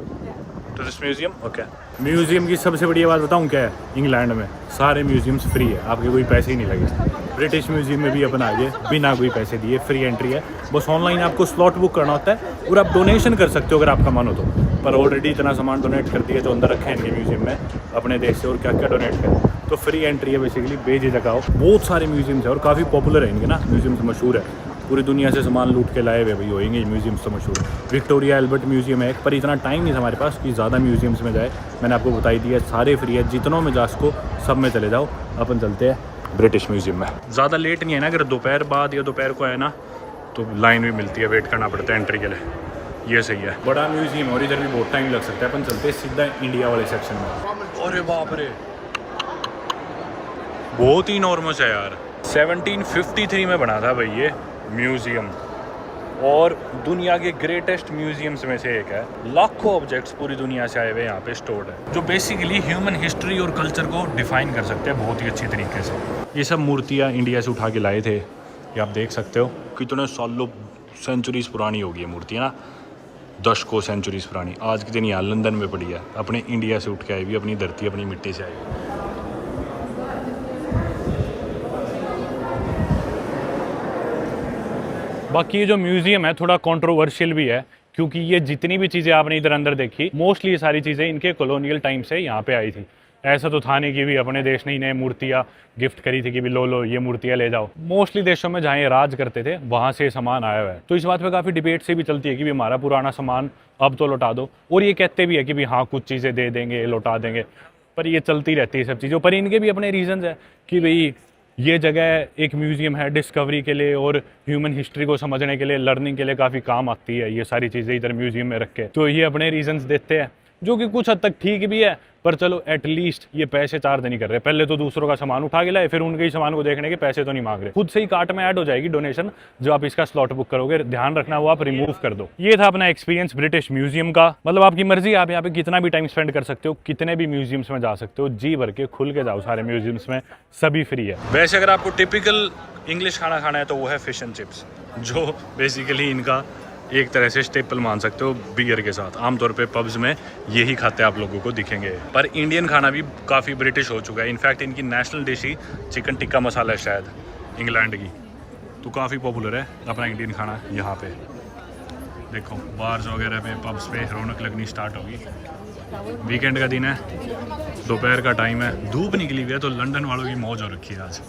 to this museum? Okay. Museum की सबसे बड़ी बात बताऊं क्या है, इंग्लैंड में सारे म्यूजियम्स फ्री है, आपके कोई पैसे ही नहीं लगे। ब्रिटिश म्यूजियम में भी अपन आगे बिना कोई पैसे दिए फ्री एंट्री है, बस ऑनलाइन आपको स्लॉट बुक करना होता है और आप डोनेशन कर सकते हो अगर आपका मन हो तो। पर ऑलरेडी इतना सामान डोनेट कर दिया जो अंदर रखे हैं इनके म्यूजियम में अपने देश से, और क्या क्या डोनेट करें। तो फ्री एंट्री है बेसिकली, बेझिझक आओ। बहुत सारे म्यूजियम्स है और काफ़ी पॉपुलर है इनके ना, म्यूजियम्स मशहूर है, पूरी दुनिया से सामान लूट के लाए हुए भाई होएंगे म्यूजियम्स तो मशहूर। विक्टोरिया एल्बर्ट म्यूजियम है, पर इतना टाइम नहीं था हमारे पास कि ज़्यादा म्यूजियम्स में जाए। मैंने आपको बताई दिया सारे फ्री है, जितनों में जा सको सब में चले जाओ। अपन चलते हैं ब्रिटिश म्यूजियम में। ज़्यादा लेट नहीं है ना, अगर दोपहर बाद या दोपहर को है ना तो लाइन भी मिलती है, वेट करना पड़ता है एंट्री के लिए। ये सही है, बड़ा म्यूजियम और इधर भी बहुत टाइम लग सकता है। अपन चलते हैं सीधा इंडिया वाले सेक्शन में। अरे बाप रे, बहुत ही नॉर्मस है यार। 1753 में बना था भाई ये म्यूजियम, और दुनिया के ग्रेटेस्ट म्यूजियम्स में से एक है। लाखों ऑब्जेक्ट्स पूरी दुनिया से आए हुए यहाँ पे स्टोर्ड है, जो बेसिकली ह्यूमन हिस्ट्री और कल्चर को डिफाइन कर सकते हैं बहुत ही अच्छी तरीके से। ये सब मूर्तियाँ इंडिया से उठा के लाए थे, ये आप देख सकते हो कितने सालों सेंचुरीज पुरानी होगी ये मूर्तियाँ ना, दशकों सेंचुरीज पुरानी। आज के दिन यहाँ लंदन में पड़ी है, अपने इंडिया से उठ के आई हुई, अपनी धरती अपनी मिट्टी से आई हुई। बाकी ये जो म्यूजियम है थोड़ा कंट्रोवर्शियल भी है, क्योंकि ये जितनी भी चीज़ें आपने इधर अंदर देखी मोस्टली ये सारी चीज़ें इनके कॉलोनियल टाइम से यहाँ पे आई थी। ऐसा तो था नहीं कि भी अपने देश ने इन्हें मूर्तियाँ गिफ्ट करी थी कि भी लो ये मूर्तियाँ ले जाओ। मोस्टली देशों में जहाँ ये राज करते थे वहाँ से सामान आया हुआ है। तो इस बात पे काफ़ी डिबेट से भी चलती है कि भी हमारा पुराना सामान अब तो लौटा दो, और ये कहते भी है कि भी हाँ कुछ चीज़ें दे देंगे लौटा देंगे, पर ये चलती रहती है सब चीज़ों पर। इनके भी अपने रीजंस है कि भाई ये जगह एक म्यूजियम है डिस्कवरी के लिए और ह्यूमन हिस्ट्री को समझने के लिए, लर्निंग के लिए काफ़ी काम आती है ये सारी चीज़ें इधर म्यूजियम में रख के। तो ये अपने रीजंस देते हैं जो कि कुछ हद तक ठीक भी है, पर चलो एटलीस्ट ये पैसे चार्ज नहीं कर रहे। पहले तो दूसरों का सामान उठा के लाए, फिर उनके ही सामान को देखने के पैसे तो नहीं मांग रहे। खुद से ही कार्ट में ऐड हो जाएगी डोनेशन जो आप इसका स्लॉट बुक करोगे, ध्यान रखना वो आप रिमूव कर दो। ये था अपना एक्सपीरियंस ब्रिटिश म्यूजियम का। मतलब आपकी मर्जी, आप यहाँ पे कितना भी टाइम स्पेंड कर सकते हो, कितने भी म्यूजियम्स में जा सकते हो, जी भर के खुल के जाओ सारे म्यूजियम्स में, सभी फ्री है। वैसे अगर आपको टिपिकल इंग्लिश खाना खाना है तो वो है फिश एंड चिप्स, जो बेसिकली इनका एक तरह से स्टेपल मान सकते हो बियर के साथ। आमतौर पे पब्स में यही खाते आप लोगों को दिखेंगे। पर इंडियन खाना भी काफ़ी ब्रिटिश हो चुका है। इनफैक्ट इनकी नेशनल डिश ही चिकन टिक्का मसाला है शायद इंग्लैंड की, तो काफ़ी पॉपुलर है अपना इंडियन खाना यहाँ पे। देखो बार्स वगैरह पे पब्स पे रौनक लगनी स्टार्ट होगी। वीकेंड का दिन है, दोपहर का टाइम है, धूप निकली हुई है, तो लंदन वालों की मौज हो रखी है आज।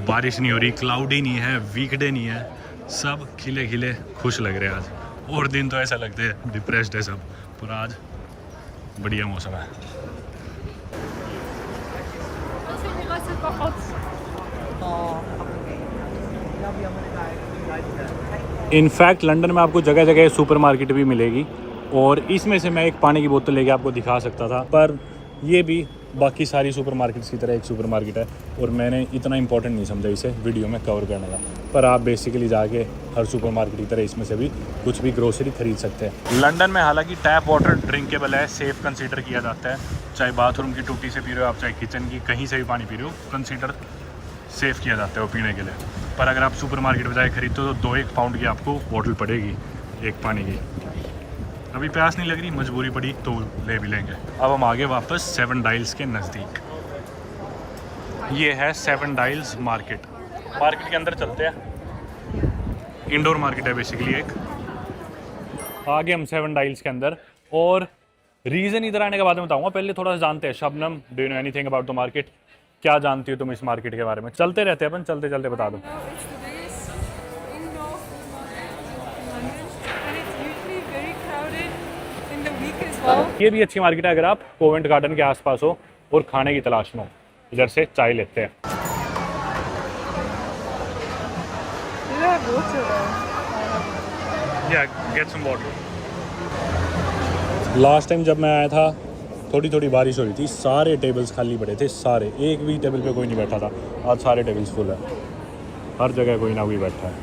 बारिश नहीं हो रही, क्लाउडी नहीं है, वीकडे नहीं है, सब खिले खिले खुश लग रहे हैं आज। और दिन तो ऐसा लगते हैं डिप्रेस्ड है सब, पर आज बढ़िया मौसम है। इनफैक्ट लंदन में आपको जगह जगह सुपरमार्केट भी मिलेगी, और इसमें से मैं एक पानी की बोतल लेके आपको दिखा सकता था, पर ये भी बाकी सारी सुपरमार्केट्स की तरह एक सुपरमार्केट है, और मैंने इतना इंपॉर्टेंट नहीं समझा इसे वीडियो में कवर करने का। पर आप बेसिकली जाके हर सुपरमार्केट की तरह इसमें से भी कुछ भी ग्रोसरी खरीद सकते हैं। लंदन में हालांकि टैप वाटर ड्रिंकेबल है, सेफ़ कंसीडर किया जाता है। चाहे बाथरूम की टूटी से पी रहे हो आप, चाहे किचन की कहीं से भी पानी पी रहे हो, कंसीडर सेफ़ किया जाता है वो पीने के लिए। पर अगर आप सुपरमार्केट में जाके खरीदते हो तो 2-1 पाउंड की आपको बॉटल पड़ेगी एक पानी की। अभी प्यास नहीं लग रही, मजबूरी पड़ी तो ले भी लेंगे। अब हम आगे वापस 7 डायल्स के नज़दीक। ये है 7 डायल्स मार्केट। मार्केट के अंदर चलते हैं, इंडोर मार्केट है बेसिकली एक। आगे हम 7 डायल्स के अंदर, और रीज़न इधर आने के बाद में बताऊंगा। पहले थोड़ा सा जानते हैं। Shabnam, do you know anything about the market? क्या जानती हो तुम इस मार्केट के बारे में? चलते रहते हैं अपन, चलते चलते बता दो। ये भी अच्छी मार्केट है अगर आप कोवेंट गार्डन के आसपास हो और खाने की तलाश में हो। इधर से चाय लेते हैं। लास्ट टाइम जब मैं आया था थोड़ी थोड़ी बारिश हो रही थी, सारे टेबल्स खाली पड़े थे, सारे, एक भी टेबल पे कोई नहीं बैठा था। आज सारे टेबल्स फुल है, हर जगह कोई ना कोई बैठा है।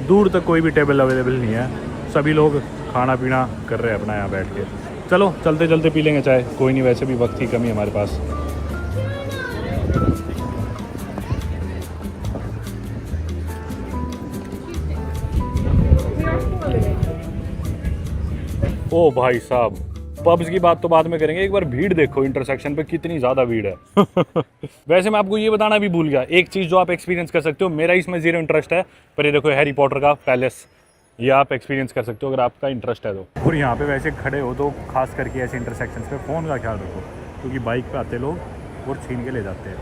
दूर तक कोई भी टेबल अवेलेबल नहीं है, सभी लोग खाना पीना कर रहे हैं अपना यहाँ बैठ के। चलो चलते चलते पी लेंगे चाय, कोई नहीं, वैसे भी वक्त की कमी है हमारे पास। ओ भाई साहब, पब्स की बात तो बाद में करेंगे, एक बार भीड़ देखो इंटरसेक्शन पे कितनी ज़्यादा भीड़ है। वैसे मैं आपको ये बताना भी भूल गया, एक चीज़ जो आप एक्सपीरियंस कर सकते हो, मेरा इसमें ज़ीरो इंटरेस्ट है, पर ये देखो हैरी पॉटर का पैलेस, ये आप एक्सपीरियंस कर सकते हो अगर आपका इंटरेस्ट है तो। और यहाँ पे वैसे खड़े हो तो खास करके ऐसे इंटरसेक्शन पे फ़ोन का ख्याल रखो, क्योंकि बाइक पे आते लोग और छीन के ले जाते हैं।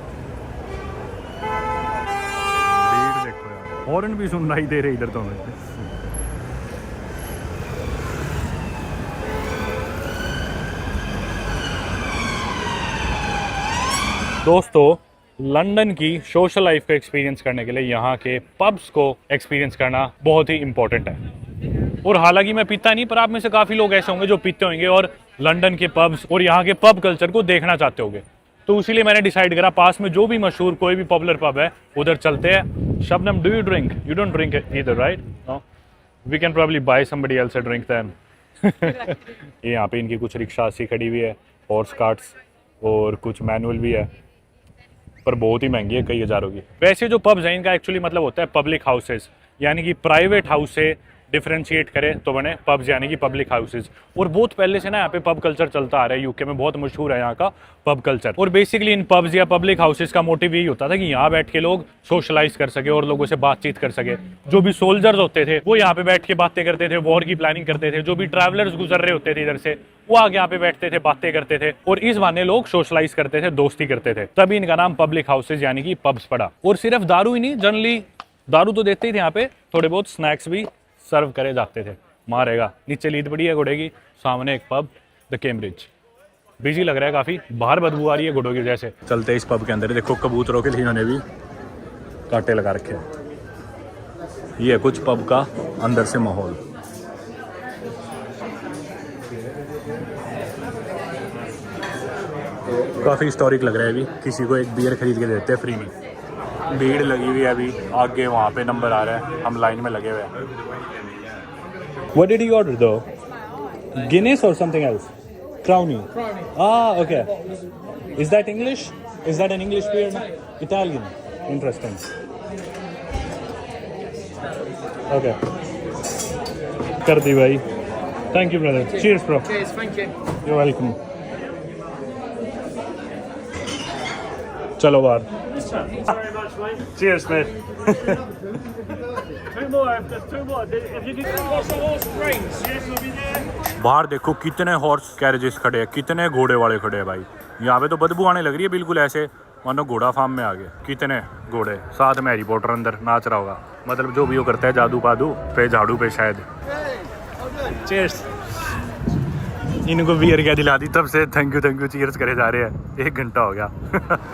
भीड़ देखो यार, हॉर्न भी सुनाई दे रहे इधर तो हमें। दोस्तों, लंदन की सोशल लाइफ का एक्सपीरियंस करने के लिए यहाँ के पब्स को एक्सपीरियंस करना बहुत ही इंपॉर्टेंट है। और हालांकि मैं पीता नहीं, पर आप में से काफ़ी लोग ऐसे होंगे जो पीते होंगे और लंदन के पब्स और यहाँ के पब कल्चर को देखना चाहते होंगे। तो इसीलिए मैंने डिसाइड करा पास में जो भी मशहूर कोई भी पॉपुलर पब है उधर चलते हैं। Shabnam, do you drink? You don't drink either, right? No, we can probably buy somebody else a drink then. ये यहाँ पे इनकी कुछ रिक्शा सी खड़ी हुई है, हॉर्स कार्ट्स, और कुछ मैनुअल भी है, पर बहुत ही महंगी है, कई हज़ारों की। वैसे जो पब्स हैं इनका एक्चुअली मतलब होता है पब्लिक हाउसेस, यानी कि प्राइवेट हाउस से डिफरेंशिएट करें तो बने पब्स, यानी कि पब्लिक हाउसेस। और बहुत पहले से ना यहाँ पे पब कल्चर चलता आ रहा है, यूके में बहुत मशहूर है यहाँ का पब कल्चर। और बेसिकली इन पब्स या पब्लिक हाउसेस का मोटिव यही होता था कि यहाँ बैठ के लोग सोशलाइज कर सके और लोगों से बातचीत कर सके। जो भी सोल्जर्स होते थे वो यहाँ पे बैठ के बातें करते थे, वॉर की प्लानिंग करते थे। जो भी ट्रैवलर्स गुजर रहे होते थे इधर से, वो आगे यहाँ पे बैठते थे, बातें करते थे, और इस बहाने लोग सोशलाइज करते थे, दोस्ती करते थे। तभी इनका नाम पब्लिक हाउसेज यानी कि पब्स पड़ा। और सिर्फ दारू ही नहीं, जनरली दारू तो देते ही थे यहाँ पे, थोड़े बहुत स्नैक्स भी सर्व करे जाते थे। मारेगा, नीचे लीद पड़ी है घोड़े की, सामने एक पब, द कैम्ब्रिज। बिजी लग रहा है काफी, बाहर बदबू आ रही है घोड़ों की जैसे। चलते इस पब के अंदर, देखो कबूतरों के लिए इन्होंने भी कांटे लगा रखे हैं। ये है कुछ पब का अंदर से माहौल। काफ़ी हिस्टोरिक लग रहा है। अभी किसी को एक बियर खरीद के देते हैं फ्री में। भीड़ लगी हुई है अभी, आगे वहाँ पे नंबर आ रहा है, हम लाइन में लगे हुए हैं। What did you order though? Guinness or something else? Crownie. Ah, okay. Is that English? Is that an English beer? Italian. Interesting. Okay. कर दी भाई। Thank you brother. Cheers bro. Cheers, thank you. You're welcome. चलो बाहर। Very much, mate. Cheers mate. Two more, just two more. If you can watch the horse brains, yes, we'll be there. बाहर देखो कितने horse carriages खड़े हैं, कितने घोड़े वाले खड़े हैं भाई। यहाँ पे तो बदबू आने लग रही है बिल्कुल, ऐसे मानो घोड़ा फार्म में आ गए। कितने घोड़े, साथ में हैरी पॉटर अंदर नाच रहा होगा, मतलब जो भी वो करता है जादू पादू पे, झाड़ू पे शायद। चीयर्स। इनको बियर क्या दिला दी तब से, थैंक यू चीयर्स करे जा रहे हैं। 1 घंटा हो गया।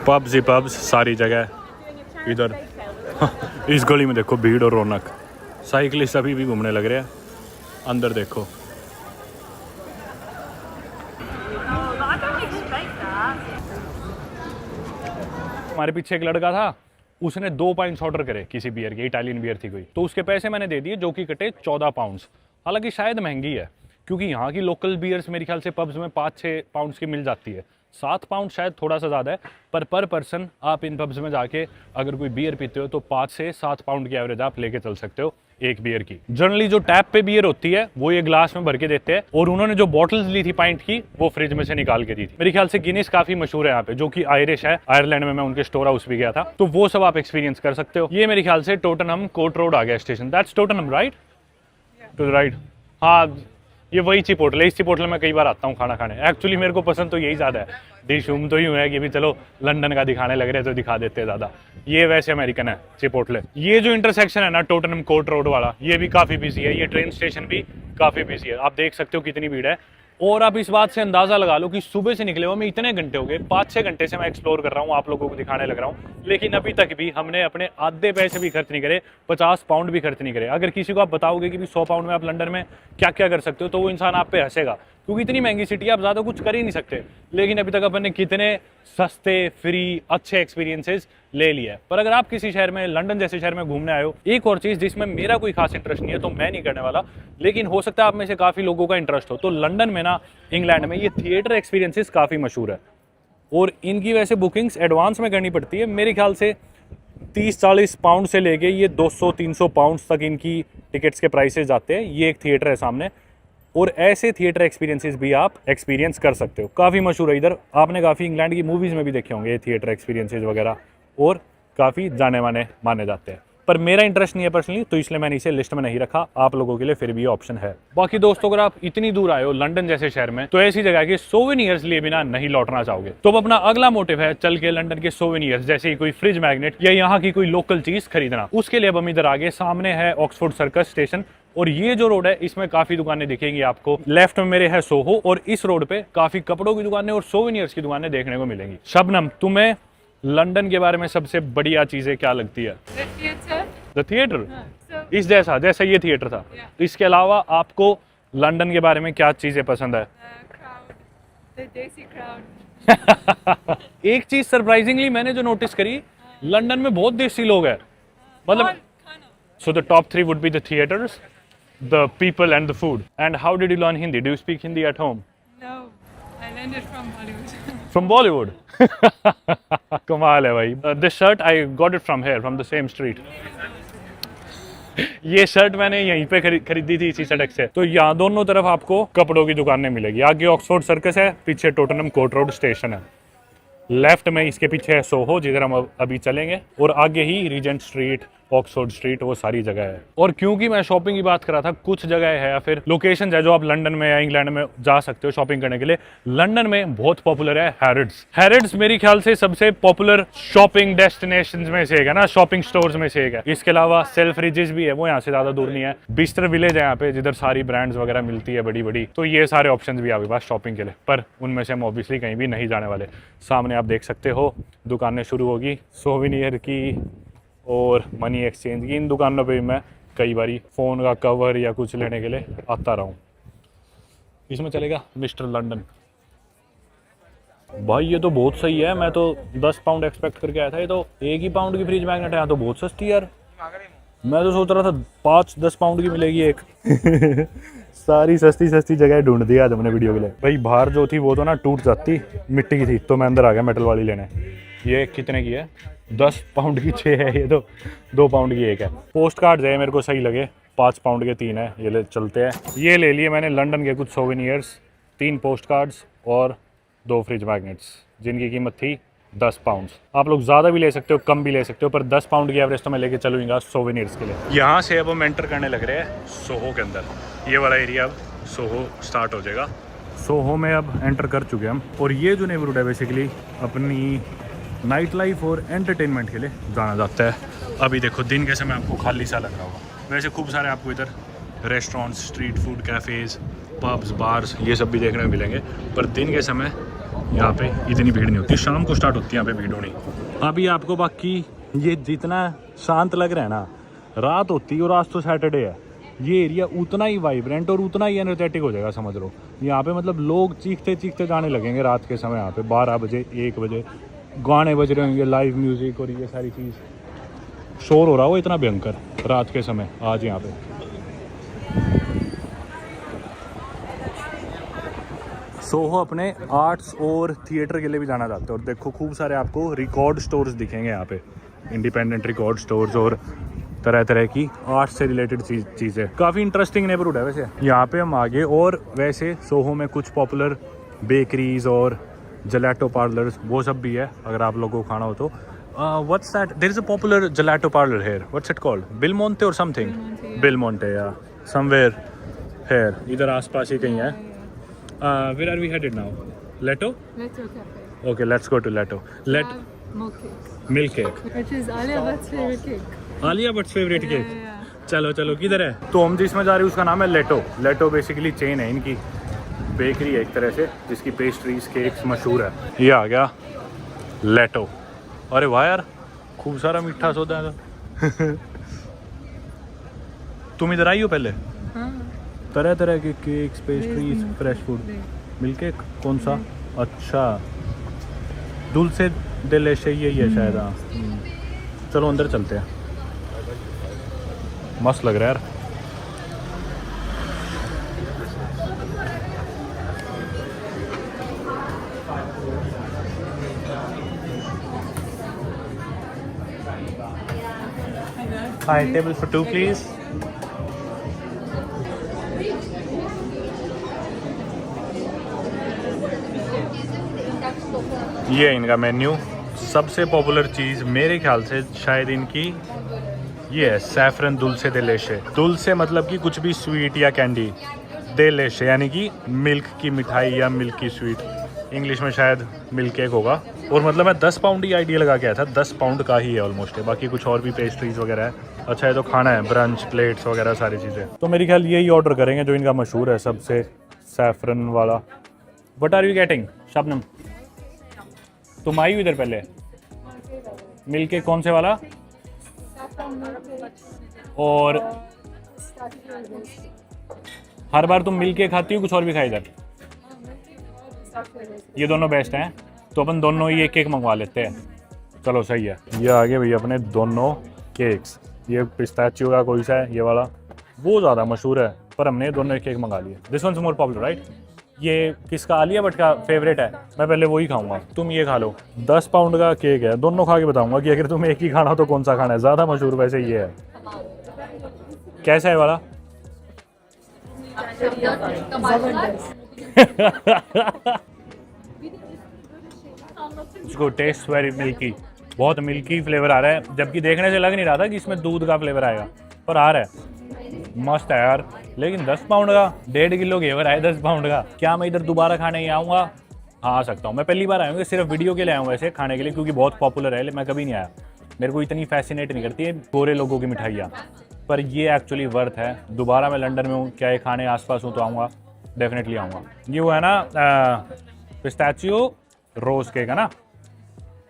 पब्स ही पब्स सारी जगह इधर। इस गली में देखो भीड़ और रौनक, साइकिलिस्ट अभी भी घूमने लग रहे हैं। अंदर देखो, हमारे पीछे एक लड़का था, उसने 2 पाइंट्स ऑर्डर करे किसी बियर के, इटालियन बियर थी कोई, तो उसके पैसे मैंने दे दिए जो कि कटे 14 पाउंड्स। हालांकि शायद महंगी है, क्योंकि यहाँ की लोकल बियर्स मेरे ख्याल से पब्स में 5-6 पाउंड्स की मिल जाती है। 7 पाउंड शायद थोड़ा सा ज़्यादा है, पर पर्सन आप इन पब्स में जाके अगर कोई बियर पीते हो तो 5 से 7 पाउंड की एवरेज आप लेके चल सकते हो एक बियर की। जनरली जो टैप पे बियर होती है वो ये ग्लास में भर के देते हैं, और उन्होंने जो बॉटल्स ली थी पाइंट की वो फ्रिज में से निकाल के दी थी। मेरे ख्याल से गिनीज काफी मशहूर है यहाँ पे, जो कि आयरिश है। आयरलैंड में मैं उनके स्टोर हाउस भी गया था, तो वो सब आप एक्सपीरियंस कर सकते हो। ये मेरे ख्याल से टोटनहम कोर्ट रोड आ गया station, that's Tottenham right, to the right. हाँ, ये वही चिपोटल है। इस चिपोटल में कई बार आता हूँ खाना खाने। एक्चुअली मेरे को पसंद तो यही ज़्यादा है। डिश रूम तो यूँ है कि भी चलो लंदन का दिखाने लग रहे हैं तो दिखा देते हैं ज़्यादा। ये वैसे अमेरिकन है चिपोटले। ये जो इंटरसेक्शन है ना टोटनहम कोर्ट रोड वाला, ये भी काफ़ी बिजी है। ये ट्रेन स्टेशन भी काफ़ी बिजी है। आप देख सकते हो कितनी भीड़ है। और आप इस बात से अंदाज़ा लगा लो कि सुबह से निकले हुए मैं इतने घंटे हो गए, 5-6 घंटे से मैं एक्सप्लोर कर रहा हूँ, आप लोगों को दिखाने लग रहा हूँ, लेकिन अभी तक भी हमने अपने आधे पैसे भी खर्च नहीं करे, 50 पाउंड भी खर्च नहीं करे। अगर किसी को आप बताओगे कि भी 100 पाउंड में आप लंदन में क्या क्या कर सकते हो, तो वो इंसान आप पे हंसेगा, क्योंकि इतनी महंगी सिटी है, आप ज़्यादा कुछ कर ही नहीं सकते। लेकिन अभी तक अपन ने कितने सस्ते, फ्री, अच्छे एक्सपीरियंसेस ले लिया है। पर अगर आप किसी शहर में, लंदन जैसे शहर में घूमने आए हो, एक और चीज़ जिसमें मेरा कोई खास इंटरेस्ट नहीं है तो मैं नहीं करने वाला, लेकिन हो सकता है आप में से काफ़ी लोगों का इंटरेस्ट हो, तो लंदन में ना, इंग्लैंड में ये थिएटर एक्सपीरियंसेस काफ़ी मशहूर है। और इनकी वैसे बुकिंग्स एडवांस में करनी पड़ती है, मेरे ख्याल से 30-40 पाउंड से लेके ये 200-300 पाउंड तक इनकी टिकट्स के प्राइसेस जाते हैं। ये एक थिएटर है सामने, और ऐसे थिएटर एक्सपीरियंसेस भी आप एक्सपीरियंस कर सकते हो। काफ़ी मशहूर है इधर, आपने काफ़ी इंग्लैंड की मूवीज़ में भी देखे होंगे ये थिएटर एक्सपीरियंसेस वगैरह, और काफ़ी जाने माने जाते हैं। पर मेरा इंटरेस्ट नहीं है पर्सनली, तो इसलिए मैंने इसे लिस्ट में नहीं रखा। आप लोगों के लिए फिर भी ऑप्शन है। बाकी दोस्तों, अगर आप इतनी दूर आए हो लंदन जैसे शहर में, तो ऐसी जगह के सोवेनियर्स लिए बिना नहीं लौटना चाहोगे। तो अब अपना अगला मोटिव है चल के लंदन के सोवेनियर्स, जैसे ही कोई फ्रिज मैग्नेट या यहाँ की कोई लोकल चीज खरीदना। उसके लिए अब हम इधर आगे, सामने है ऑक्सफोर्ड सर्कस स्टेशन, और ये जो रोड है इसमें काफी दुकानें दिखेंगी आपको। लेफ्ट में मेरे है सोहो, और इस रोड पे काफी कपड़ों की दुकानें और सोवेनियर्स की दुकानें देखने को मिलेंगी। शबनम, तुम्हें लंदन के बारे में सबसे बढ़िया चीजें क्या लगती है? द थिएटर, इस जैसा ये थिएटर था। इसके अलावा आपको लंदन के बारे में क्या चीजें पसंद है? एक चीज सरप्राइजिंगली मैंने जो नोटिस करी, लंदन में बहुत देसी लोग हैं, मतलब so the top 3 would be the theatres, the people and the food. And how did you learn Hindi? Do you speak Hindi at home? No, I learned it from Bollywood. From Bollywood? कमाल है भाई। This shirt I got it from here, from the same street. ये shirt मैंने यहीं पे खरीदी थी, इसी सड़क से। तो यहाँ दोनों तरफ आपको कपड़ों की दुकानें मिलेगी। आगे ऑक्सफोर्ड सर्कस है, पीछे टोटनहम कोर्ट रोड स्टेशन है। लेफ्ट में इसके पीछे है सोहो, जिधर हम अभी चलेंगे, और आगे ही रीजेंट स्ट्रीट, ऑक्सफोर्ड स्ट्रीट, वो सारी जगह है। और क्योंकि मैं शॉपिंग की बात कर रहा था, कुछ जगह है या फिर लोकेशन है जो आप लंदन में या इंग्लैंड में जा सकते हो शॉपिंग करने के लिए। लंदन में बहुत पॉपुलर है हैरिड्स। हैरिड्स मेरे ख्याल से सबसे पॉपुलर शॉपिंग डेस्टिनेशंस में से एक है ना, शॉपिंग स्टोर्स में से एक है। इसके अलावा सेल्फ्रिजेस भी है, वो यहाँ से ज्यादा दूर नहीं है। बिस्टर विलेज है यहाँ पे, जिधर सारी ब्रांड्स वगैरह मिलती है बड़ी बड़ी। तो ये सारे ऑप्शन भी आपके पास शॉपिंग के लिए, पर उनमें से हम ऑब्वियसली कहीं भी नहीं जाने वाले। सामने आप देख सकते हो दुकानें शुरू होगी सोवेनियर की और मनी एक्सचेंज की। इन दुकानों पे भी मैं कई बारी फ़ोन का कवर या कुछ लेने के लिए आता रहा हूँ। इसमें चलेगा मिस्टर लंदन। भाई ये तो बहुत सही है, मैं तो 10 पाउंड एक्सपेक्ट करके आया था, ये तो 1 ही पाउंड की फ्रिज मैग्नेट है। यहाँ तो बहुत सस्ती यार, मैं तो सोच रहा था 5-10 पाउंड की मिलेगी एक। सारी सस्ती जगह ढूंढ दी आज हमने वीडियो के लिए। भाई बाहर जो थी वो तो ना टूट जाती, मिट्टी की थी, तो मैं अंदर आ गया मेटल वाली लेने। ये कितने की है? 10 पाउंड की 6 है, ये तो 2 पाउंड की 1 है। पोस्ट कार्ड है, मेरे को सही लगे, 5 पाउंड के 3 है, ये ले चलते हैं। ये ले लिए मैंने लंदन के कुछ सोवेनियर्स, 3 पोस्ट कार्ड्स और 2 फ्रिज मैग्नेट्स, जिनकी कीमत थी 10 पाउंड। आप लोग ज़्यादा भी ले सकते हो, कम भी ले सकते हो, पर 10 पाउंड की एवरेज तो मैं लेके चलूँगा सोवेनियर्स के लिए। यहाँ से अब हम एंटर करने लग रहे हैं सोहो के अंदर। ये वाला एरिया अब सोहो स्टार्ट हो जाएगा। सोहो में अब एंटर कर चुके हम, और ये जो नेबरहुड है बेसिकली अपनी नाइट लाइफ और एंटरटेनमेंट के लिए जाना जाता है। अभी देखो दिन के समय आपको खाली सा लग रहा होगा, वैसे खूब सारे आपको इधर restaurants, street food cafes, pubs, bars, ये सब भी देखने को मिलेंगे। पर दिन के समय यहाँ पे इतनी भीड़ नहीं होती, शाम को स्टार्ट होती है यहाँ पे भीड़ होनी। अभी आपको बाकी ये जितना शांत लग रहा है ना, रात होती है, और आज तो सैटरडे है, ये एरिया उतना ही वाइब्रेंट और उतना ही एनर्जेटिक हो जाएगा, समझ लो। यहाँ पे मतलब लोग चीखते जाने लगेंगे रात के समय। यहाँ पे 12 बजे 1 बजे गाने बज रहे होंगे, लाइव म्यूजिक और ये सारी चीज़, शोर हो रहा हो इतना भयंकर रात के समय आज यहाँ पे। सोहो अपने आर्ट्स और थिएटर के लिए भी जाना चाहते हैं, और देखो खूब सारे आपको रिकॉर्ड स्टोर्स दिखेंगे यहाँ पे, इंडिपेंडेंट रिकॉर्ड स्टोर्स और तरह तरह की आर्ट्स से रिलेटेड चीज़ें। काफ़ी इंटरेस्टिंग नेबरहुड है वैसे। यहाँ पे हम आगे, और वैसे सोहो में कुछ पॉपुलर बेकरीज और जलेटो पार्लर्स वो सब भी है, अगर आप लोगों को खाना हो तो। What's that, there is a popular gelato parlour here, what's it called? Belmonte और समथिंग, बिलमोंटे या समवेयर हियर, इधर आसपास ही कहीं है। Where are we headed now? Leto cafe. Okay, let's go to Leto. Milk cake, which is Alia Bhatt's favorite cake. Alia Bhatt favourite cake. चलो चलो किधर है? तो हम जिसमें जा रहे हैं उसका नाम है लेटो। लेटो बेसिकली चेन है इनकी, बेकरी है एक तरह से जिसकी पेस्ट्रीज केक्स मशहूर है। ये आ गया लेटो। अरे वाह यार, खूब सारा मीठा सौदा है। तुम इधर आई हो पहले? तरह तरह के cakes, pastries, fresh food. Milk cake कौन सा? अच्छा, दुल्से दे लेशे यही है शायद। हाँ चलो अंदर चलते हैं, मस्त लग रहा है यार। Hi, table for two please. ये है इनका मेन्यू। सबसे पॉपुलर चीज़ मेरे ख्याल से शायद इनकी ये है सैफरन दुल्से दे लेशे। दुल्से मतलब कि कुछ भी स्वीट या कैंडी, दे लेशे यानी कि मिल्क की मिठाई या मिल्क की स्वीट। इंग्लिश में शायद मिल्क केक होगा। और मतलब मैं 10 पाउंड की आइडिया लगा के आया था, 10 पाउंड का ही है ऑलमोस्ट है। बाकी कुछ और भी पेस्ट्रीज वगैरह है। अच्छा है तो खाना है, ब्रंच प्लेट्स वगैरह सारी चीज़ें। तो मेरे ख्याल यही ऑर्डर करेंगे जो इनका मशहूर है सबसे, सैफरन वाला। What are you getting Shabnam? तुम आई हो इधर पहले? मिल्क केक कौन से वाला? और हर बार तुम मिल्क केक खाती हो, कुछ और भी खाई इधर? ये दोनों बेस्ट हैं, तो अपन दोनों ही एक एक मंगवा लेते हैं। चलो सही है। ये आगे भैया अपने दोनों केक्स। ये पिस्ताचियो का कोई सा है, ये वाला वो ज़्यादा मशहूर है, पर हमने दोनों एक एक मंगा लिए। This one is more popular right. ये किसका? आलिया भट्ट का फेवरेट है, मैं पहले वही खाऊंगा। तुम ये खा लो। 10 पाउंड का केक है, दोनों खा के बताऊंगा कि अगर तुम्हें एक ही खाना हो तो कौन सा खाना है। ज़्यादा मशहूर वैसे ये है। कैसा है वाला? इसको टेस्ट वेरी मिल्की, बहुत मिल्की फ्लेवर आ रहा है, जबकि देखने से लग नहीं रहा था कि इसमें दूध का फ्लेवर आएगा, पर आ रहा है। मस्त है यार। लेकिन 10 पाउंड का, 1.5 किलो घेवर है 10 पाउंड का। क्या मैं इधर दोबारा खाने ही आऊँगा? हाँ आ सकता हूँ। मैं पहली बार आऊँगा, सिर्फ वीडियो के लिए आऊँगा ऐसे खाने के लिए, क्योंकि बहुत पॉपुलर है। मैं कभी नहीं आया, मेरे को इतनी फैसिनेट नहीं करती है गोरे लोगों की मिठाइयाँ, पर ये एक्चुअली वर्थ है। दोबारा मैं लंदन में हूँ, क्या ये खाने आसपास हूँ तो आऊँगा, डेफिनेटली आऊँगा। ये वो है ना पिस्ताचियो रोज केक है ना,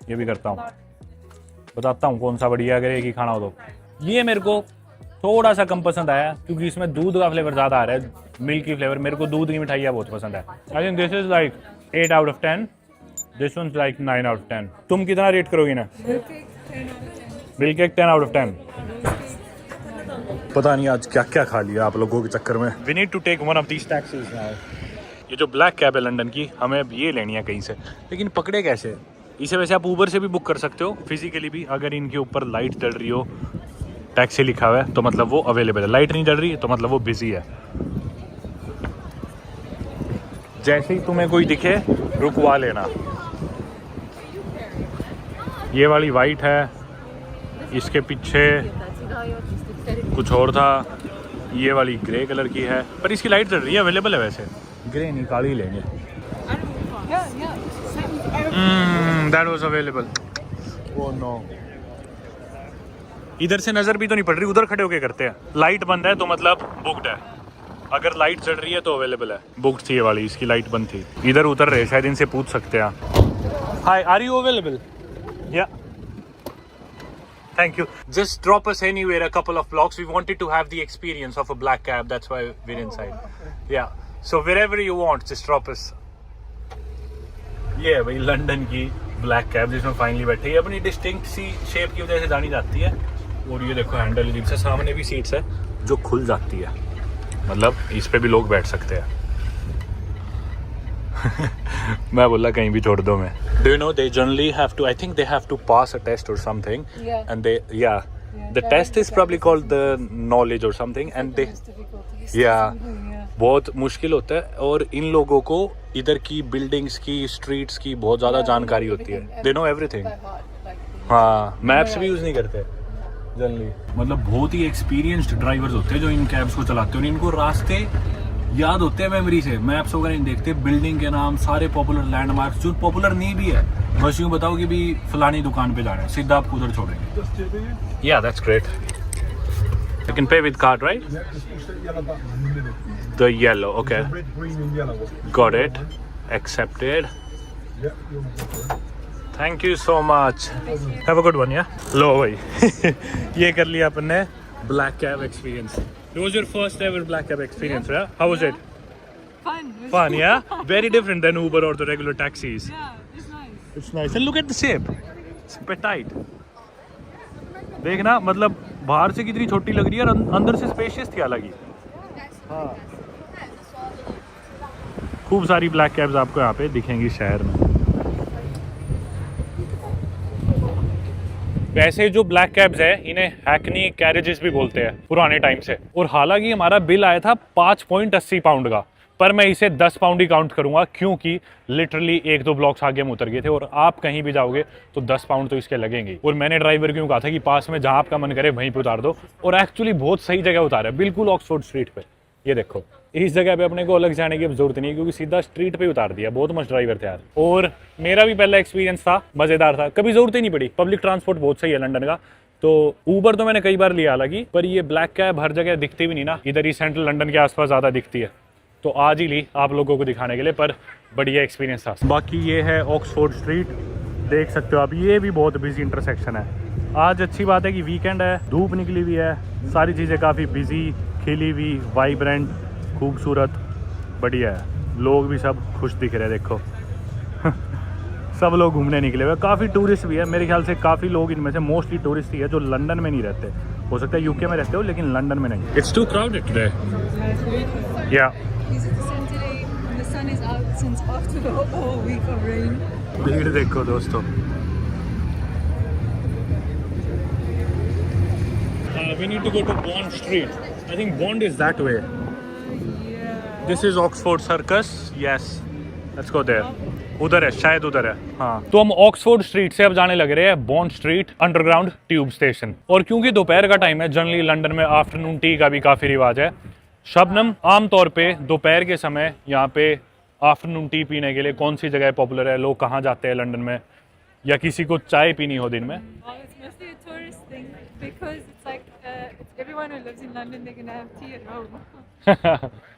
ये भी करता हूँ, बताता हूँ कौन सा बढ़िया अगर एक ही खाना हो तो। ये मेरे को थोड़ा सा कम पसंद आया क्योंकि इसमें दूध का फ्लेवर ज़्यादा आ रहा है, मिल्क की फ्लेवर। मेरे को दूध की मिठाइयाँ बहुत पसंद है। I think this is like 8 out of 10, this one is like 9 out of 10। तुम कितना रेट करोगी ना? Milk cake 10 out of 10। पता नहीं आज क्या क्या खा लिया आप लोगों के चक्कर में। We need to take one of these taxis now. ये जो ब्लैक कैब है लंदन की, हमें अब ये लेनी है कहीं से, लेकिन पकड़े कैसे? इसे वैसे आप ऊबर से भी बुक कर सकते हो, फिजिकली भी। अगर इनके ऊपर लाइट जल रही हो, टैक्सी लिखा हुआ है, तो मतलब वो अवेलेबल है। लाइट नहीं जल रही तो मतलब वो बिजी है। जैसे ही तुम्हें कोई दिखे रुकवा लेना। ये वाली वाइट है, इसके पीछे कुछ और था। ये वाली ग्रे कलर की है, पर इसकी लाइट जल रही है, अवेलेबल है वैसे। ग्रे नहीं, काली लेंगे। That was available. Oh no, इधर से नजर भी तो नहीं पड़ रही, उधर खड़े होके करते हैं। लाइट बंद है तो मतलब बुक्ड है, अगर लाइट जल रही है तो अवेलेबल है। बुक्ड थी ये वाली, इसकी लाइट बंद थी। इधर उतर रहे, शायद इनसे पूछ सकते हैं। हाय, आर यू अवेलेबल? या Thank you. Just drop us anywhere a couple of blocks. We wanted to have the experience of a black cab. That's why we're inside. Yeah. So wherever you want, just drop us. ये है भाई London की black cab जिसमें finally बैठे। ये अपनी distinct सी shape की वजह से जानी जाती है। और ये देखो हैंडल अजीब से, सामने भी सीट्स है जो खुल जाती है, मतलब इस पे भी लोग बैठ सकते हैं। मैं बोला कहीं भी छोड़ दो मैं। Do you know they generally have to, I think they have to pass a test or something. Yeah. And they, yeah. The test is probably called the knowledge or something. And they, yeah. बहुत मुश्किल होता है और इन लोगों को इधर की buildings की, स्ट्रीट्स की बहुत ज़्यादा जानकारी होती है। They know everything. हाँ, मैप्स भी यूज़ नहीं करते जनरली। मतलब बहुत ही एक्सपीरियंस्ड ड्राइवर्स होते हैं जो इन कैब्स को चलाते हैं और इनको रास्ते याद होते हैं मेमोरी से। मैप्स वगैरह नहीं देखते, बिल्डिंग के नाम, सारे पॉपुलर लैंडमार्क्स जो पॉपुलर नहीं भी है, बस यूँ बताओ कि भी फलानी दुकान पे जा रहे हैं, सीधा आपको उधर छोड़ेंगे। या that's great. You can pay with card, right? Yeah, just push that yellow button in the middle. The yellow, okay. Red, green, and yellow one. Got it. Accepted. Yeah, you're welcome. Thank you so much. Have a good one, yeah? लो भाई ये कर लिया अपन ने black cab experience. It was your first ever black cab experience, yeah? How was it? Fun. Fun, yeah? Very different than Uber or the regular taxis. Yeah, it's nice. It's nice. And look at the shape. It's petite. देखना मतलब बाहर से कितनी छोटी लग रही है और अंदर से स्पेशियस थी अलग ही. हाँ. खूब सारी ब्लैक कैब्स आपको यहाँ पे दिखेंगी शहर में. वैसे जो ब्लैक कैब्स है इन्हें हैकनी कैरेजेस भी बोलते हैं पुराने टाइम से. और हालांकि हमारा बिल आया था 5.80 पाउंड का, पर मैं इसे 10 पाउंड ही काउंट करूंगा क्योंकि लिटरली 1-2 ब्लॉक्स आगे हम उतर गए थे. और आप कहीं भी जाओगे तो 10 पाउंड तो इसके लगेंगे. और मैंने ड्राइवर क्यों कहा था कि पास में जहां आपका मन करे वहीं पे उतार दो. और एक्चुअली बहुत सही जगह उतारा है, बिल्कुल ऑक्सफोर्ड स्ट्रीट पे. ये देखो, इस जगह पे अपने को अलग जाने की अब जरूरत नहीं है क्योंकि सीधा स्ट्रीट पे उतार दिया. बहुत मस्त ड्राइवर थे यार. और मेरा भी पहला एक्सपीरियंस था, मजेदार था. कभी जरूरत ही नहीं पड़ी. पब्लिक ट्रांसपोर्ट बहुत सही है लंदन का. तो ऊबर तो मैंने कई बार लिया हालांकि, पर ये ब्लैक कैब हर जगह दिखती भी नहीं ना. इधर ही सेंट्रल लंदन के आसपास ज़्यादा दिखती है. तो आज ही ली आप लोगों को दिखाने के लिए, पर बढ़िया एक्सपीरियंस था. बाकी ये है ऑक्सफोर्ड स्ट्रीट, देख सकते हो आप. ये भी बहुत बिजी इंटरसेक्शन है. आज अच्छी बात है कि वीकेंड है, धूप निकली हुई है, सारी चीज़ें काफ़ी बिजी, खिली हुई, वाइब्रेंट, खूबसूरत, बढ़िया है. लोग भी सब खुश दिख रहे हैं, देखो. सब लोग घूमने निकले हुए. काफ़ी टूरिस्ट भी है मेरे ख्याल से. काफ़ी लोग इनमें से मोस्टली टूरिस्ट ही है जो लंदन में नहीं रहते. हो सकता है यूके में रहते हो लेकिन लंदन में नहीं. It's too crowded today. या Is it the sun today? And the sun is out since after the whole week of rain. भीड़ देखो दोस्तों. We need to go to Bond Street. I think Bond is that way. Yeah. This is Oxford Circus. Yes. Let's go there. उधर है, शायद उधर है. हाँ, तो हम ऑक्सफोर्ड स्ट्रीट से अब जाने लग रहे हैं bond street underground tube station. और क्योंकि दोपहर का टाइम है, जनरली लंदन में आफ्टरनून टी का भी काफ़ी रिवाज है. शबनम, आमतौर पे दोपहर के समय यहाँ पे आफ्टरनून टी पीने के लिए कौन सी जगह पॉपुलर है? लोग कहाँ जाते हैं लंदन में, या किसी को चाय पीनी हो दिन में? Well, it's mostly a tourist thing because it's like it's everyone who lives in London, they're gonna have tea at home.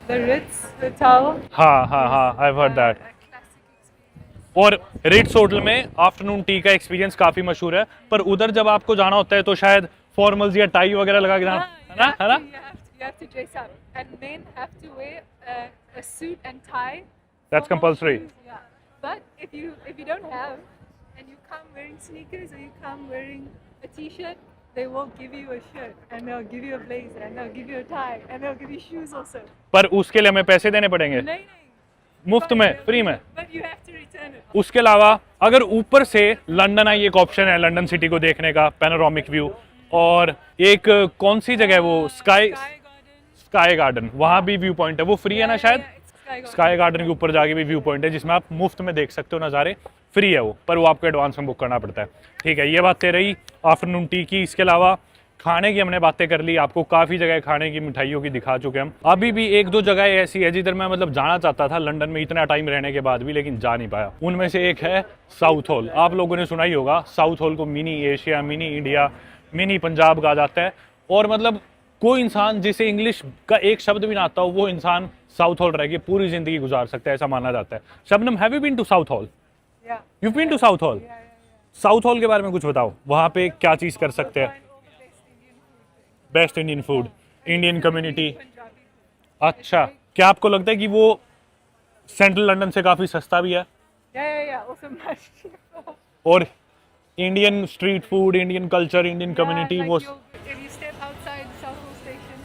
The Ritz Hotel. हाँ हाँ हाँ, I've heard that. Classic experience. और रिट्स होटल में afternoon T का experience काफ़ी मशहूर है. पर उधर जब आपको जाना होता है तो शायद फॉर्मल्स या टाई वगैरह लगा के जाना है ना, है ना? You have to dress up, and men have to wear a suit and tie. That's compulsory. Yeah, but if you don't have, and you come wearing sneakers or you come wearing a t-shirt, they will give you a shirt, and they'll give you a blazer, and they'll give you a tie, and they'll give you shoes also. पर उसके लिए हमें पैसे देने पड़ेंगे नहीं, मुफ्त में, फ्री में. but you have to return it. उसके अलावा अगर ऊपर से लंदन आई, एक ऑप्शन है लंदन सिटी को देखने का, पैनोरामिक व्यू. और एक कौन सी जगह है वो, स्काई गार्डन, वहाँ भी व्यू पॉइंट है. वो फ्री है ना शायद? स्काई गार्डन के ऊपर जाके भी व्यू पॉइंट है जिसमें आप मुफ्त में देख सकते हो नज़ारे. फ्री है वो, पर वो आपको एडवांस में बुक करना पड़ता है. ठीक है, ये बातें रही आफ्टरनून टी की. इसके अलावा खाने की हमने बातें कर ली. आपको काफ़ी जगह खाने की मिठाइयों की दिखा चुके हम. अभी भी 1-2 जगह ऐसी है जिधर मैं मतलब जाना चाहता था लंदन में इतना टाइम रहने के बाद भी, लेकिन जा नहीं पाया. उनमें से एक है साउथ हॉल. आप लोगों ने सुना ही होगा. साउथ हॉल को mini Asia, mini India, mini Punjab कहा जाता है. और मतलब कोई इंसान जिसे इंग्लिश का एक शब्द भी ना आता हो, वो इंसान साउथ हॉल रह के पूरी जिंदगी गुजार सकता है, ऐसा माना जाता है. Shabnam, have you been to Southall? Yeah. You been to Southall? Yeah. Southall के बारे में कुछ बताओ. वहाँ पे क्या चीज़ कर सकते हैं? Best Indian food, Indian community. अच्छा, क्या आपको लगता है कि वो सेंट्रल लंदन से काफ़ी सस्ता भी है? Yeah. Also much cheaper. और Indian street food, Indian culture, Indian community, like वो if you step outside the Southall station,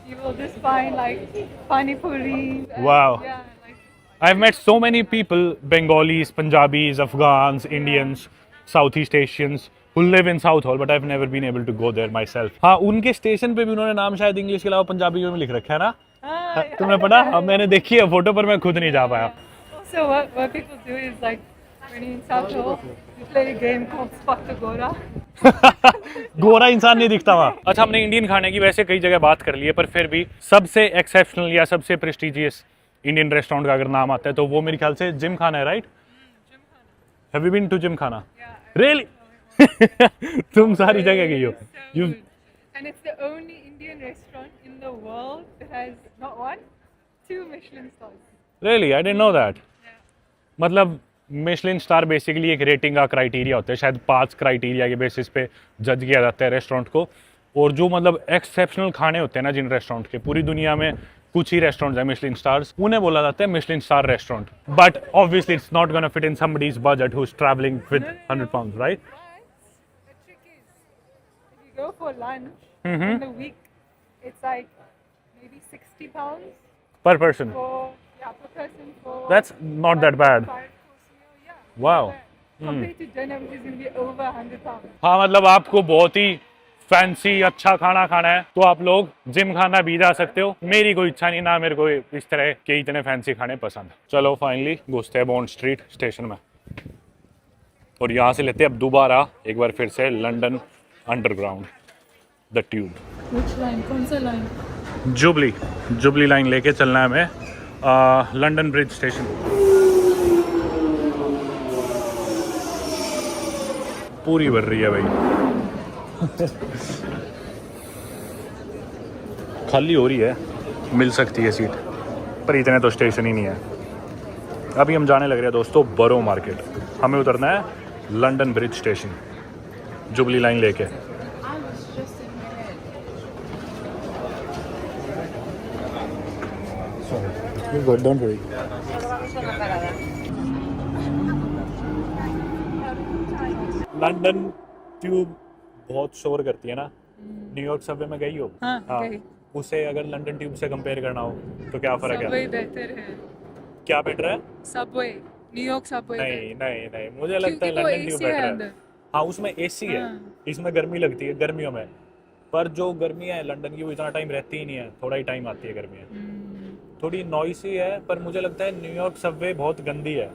you will just find like pani puri. Wow. Yeah, like I've met so many people, Bengalis, Punjabis, Afghans, Indians, Southeast Asians, who live in South Hall, but I've never been able to go there myself. हाँ, उनके station पे भी उन्होंने नाम शायद English के अलावा पंजाबी में लिख रखा है ना? yeah. तुमने पढ़ा? हाँ, मैंने देखी है फोटो, पर मैं खुद नहीं जा पाया. Also, what people do is like when you're in South Hall, you play a game called Spot the Gora. गोरा इंसान नहीं दिखता वहाँ. अच्छा, हमने इंडियन खाने की वैसे कई जगह बात कर ली है, पर फिर भी सबसे एक्सेप्शनल या सबसे प्रेस्टिजियस इंडियन रेस्टोरेंट का अगर नाम आता है तो वो मेरे ख्याल से जिम खाना है, right? Have you been to Gymkhana? Yeah. Really? तुम सारी जगह गई हो. And it's the only Indian restaurant in the world that has not one, 2 Michelin stars. Really I didn't know that Yeah. मतलब Michelin star basically एक rating का criteria होता है, शायद 5 क्राइटेरिया के बेसिस पे जज किया जाता है रेस्टोरेंट को। और जो मतलब एक्सेप्शनल खाने होते हैं ना जिन रेस्टोरेंट के, पूरी दुनिया में कुछ ही रेस्टोरेंट्स हैं मिशलिन स्टार्स, उन्हें बोला जाता है Michelin star restaurant. But obviously it's not gonna fit in somebody's budget who is travelling with 100 pounds, right? But the trick is, if you go for lunch in the week, it's like maybe 60 pounds पर person, per person for. That's not that bad. 5-course meal, yeah. Wow. not bad. Compared to dinner, which is going to be over 100 pounds. हाँ मतलब आपको बहुत ही fancy अच्छा खाना खाना है तो आप लोग जिम खाना भी जा सकते हो। मेरी कोई इच्छा नहीं, ना मेरे को इस तरह के इतने फैंसी खाने पसंद। चलो फाइनली घुसते हैं बॉन्ड स्ट्रीट स्टेशन में और यहाँ से लेते हैं अब दोबारा एक बार फिर से London underground the tube. Which line? कौन सा line? जुबली लाइन लेके चलना है हमें लंदन ब्रिज स्टेशन। पूरी भर रही है भाई खाली हो रही है, मिल सकती है सीट पर इतने तो स्टेशन ही नहीं है। अभी हम जाने लग रहे हैं दोस्तों बरो मार्केट। हमें उतरना है London Bridge station Jubilee line लेके। Don't worry. लंदन ट्यूब बहुत शोर करती है ना। न्यूयॉर्क सबवे में गई हो? हाँ, गई। उसे अगर लंदन ट्यूब से कंपेयर करना हो तो क्या फर्क है? Subway बेहतर है। क्या बेटर है? Subway, New York Subway. नहीं नहीं नहीं, मुझे लगता है क्योंकि वो लंदन ट्यूब AC है बेटर है। अंदर। हाँ उसमें एसी है, इसमें गर्मी लगती है गर्मियों में, पर जो गर्मियाँ है लंदन की वो इतना टाइम रहती ही नहीं है, थोड़ा ही टाइम आती है गर्मियाँ। थोड़ी नॉइसी है, पर मुझे लगता है न्यूयॉर्क सबवे बहुत गंदी है।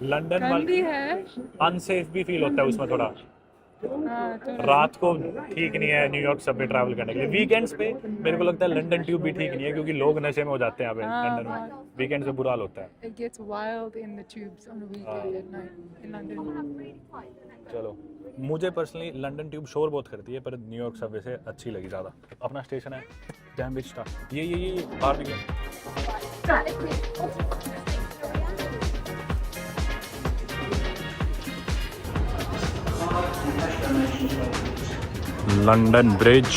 लंदन गंदी है। अनसेफ भी फील होता है उसमें थोड़ा। हाँ, तो रात को ठीक नहीं है न्यूयॉर्क सबवे ट्रैवल करने के लिए। वीकेंड्स पे मेरे को लगता है लंदन ट्यूब भी ठीक नहीं है क्योंकि लोग नशे में हो जाते हैं यहाँ पे लंदन में। वीकेंड पे बुरा हाल होता है। it gets wild in the tubes on a weekday at night in London. चलो मुझे पर्सनली लंदन ट्यूब शोर बहुत करती है पर न्यूयॉर्क सबवे से अच्छी लगी ज़्यादा। अपना स्टेशन है कैम्ब्रिज था, ये बाहर निकले। London bridge.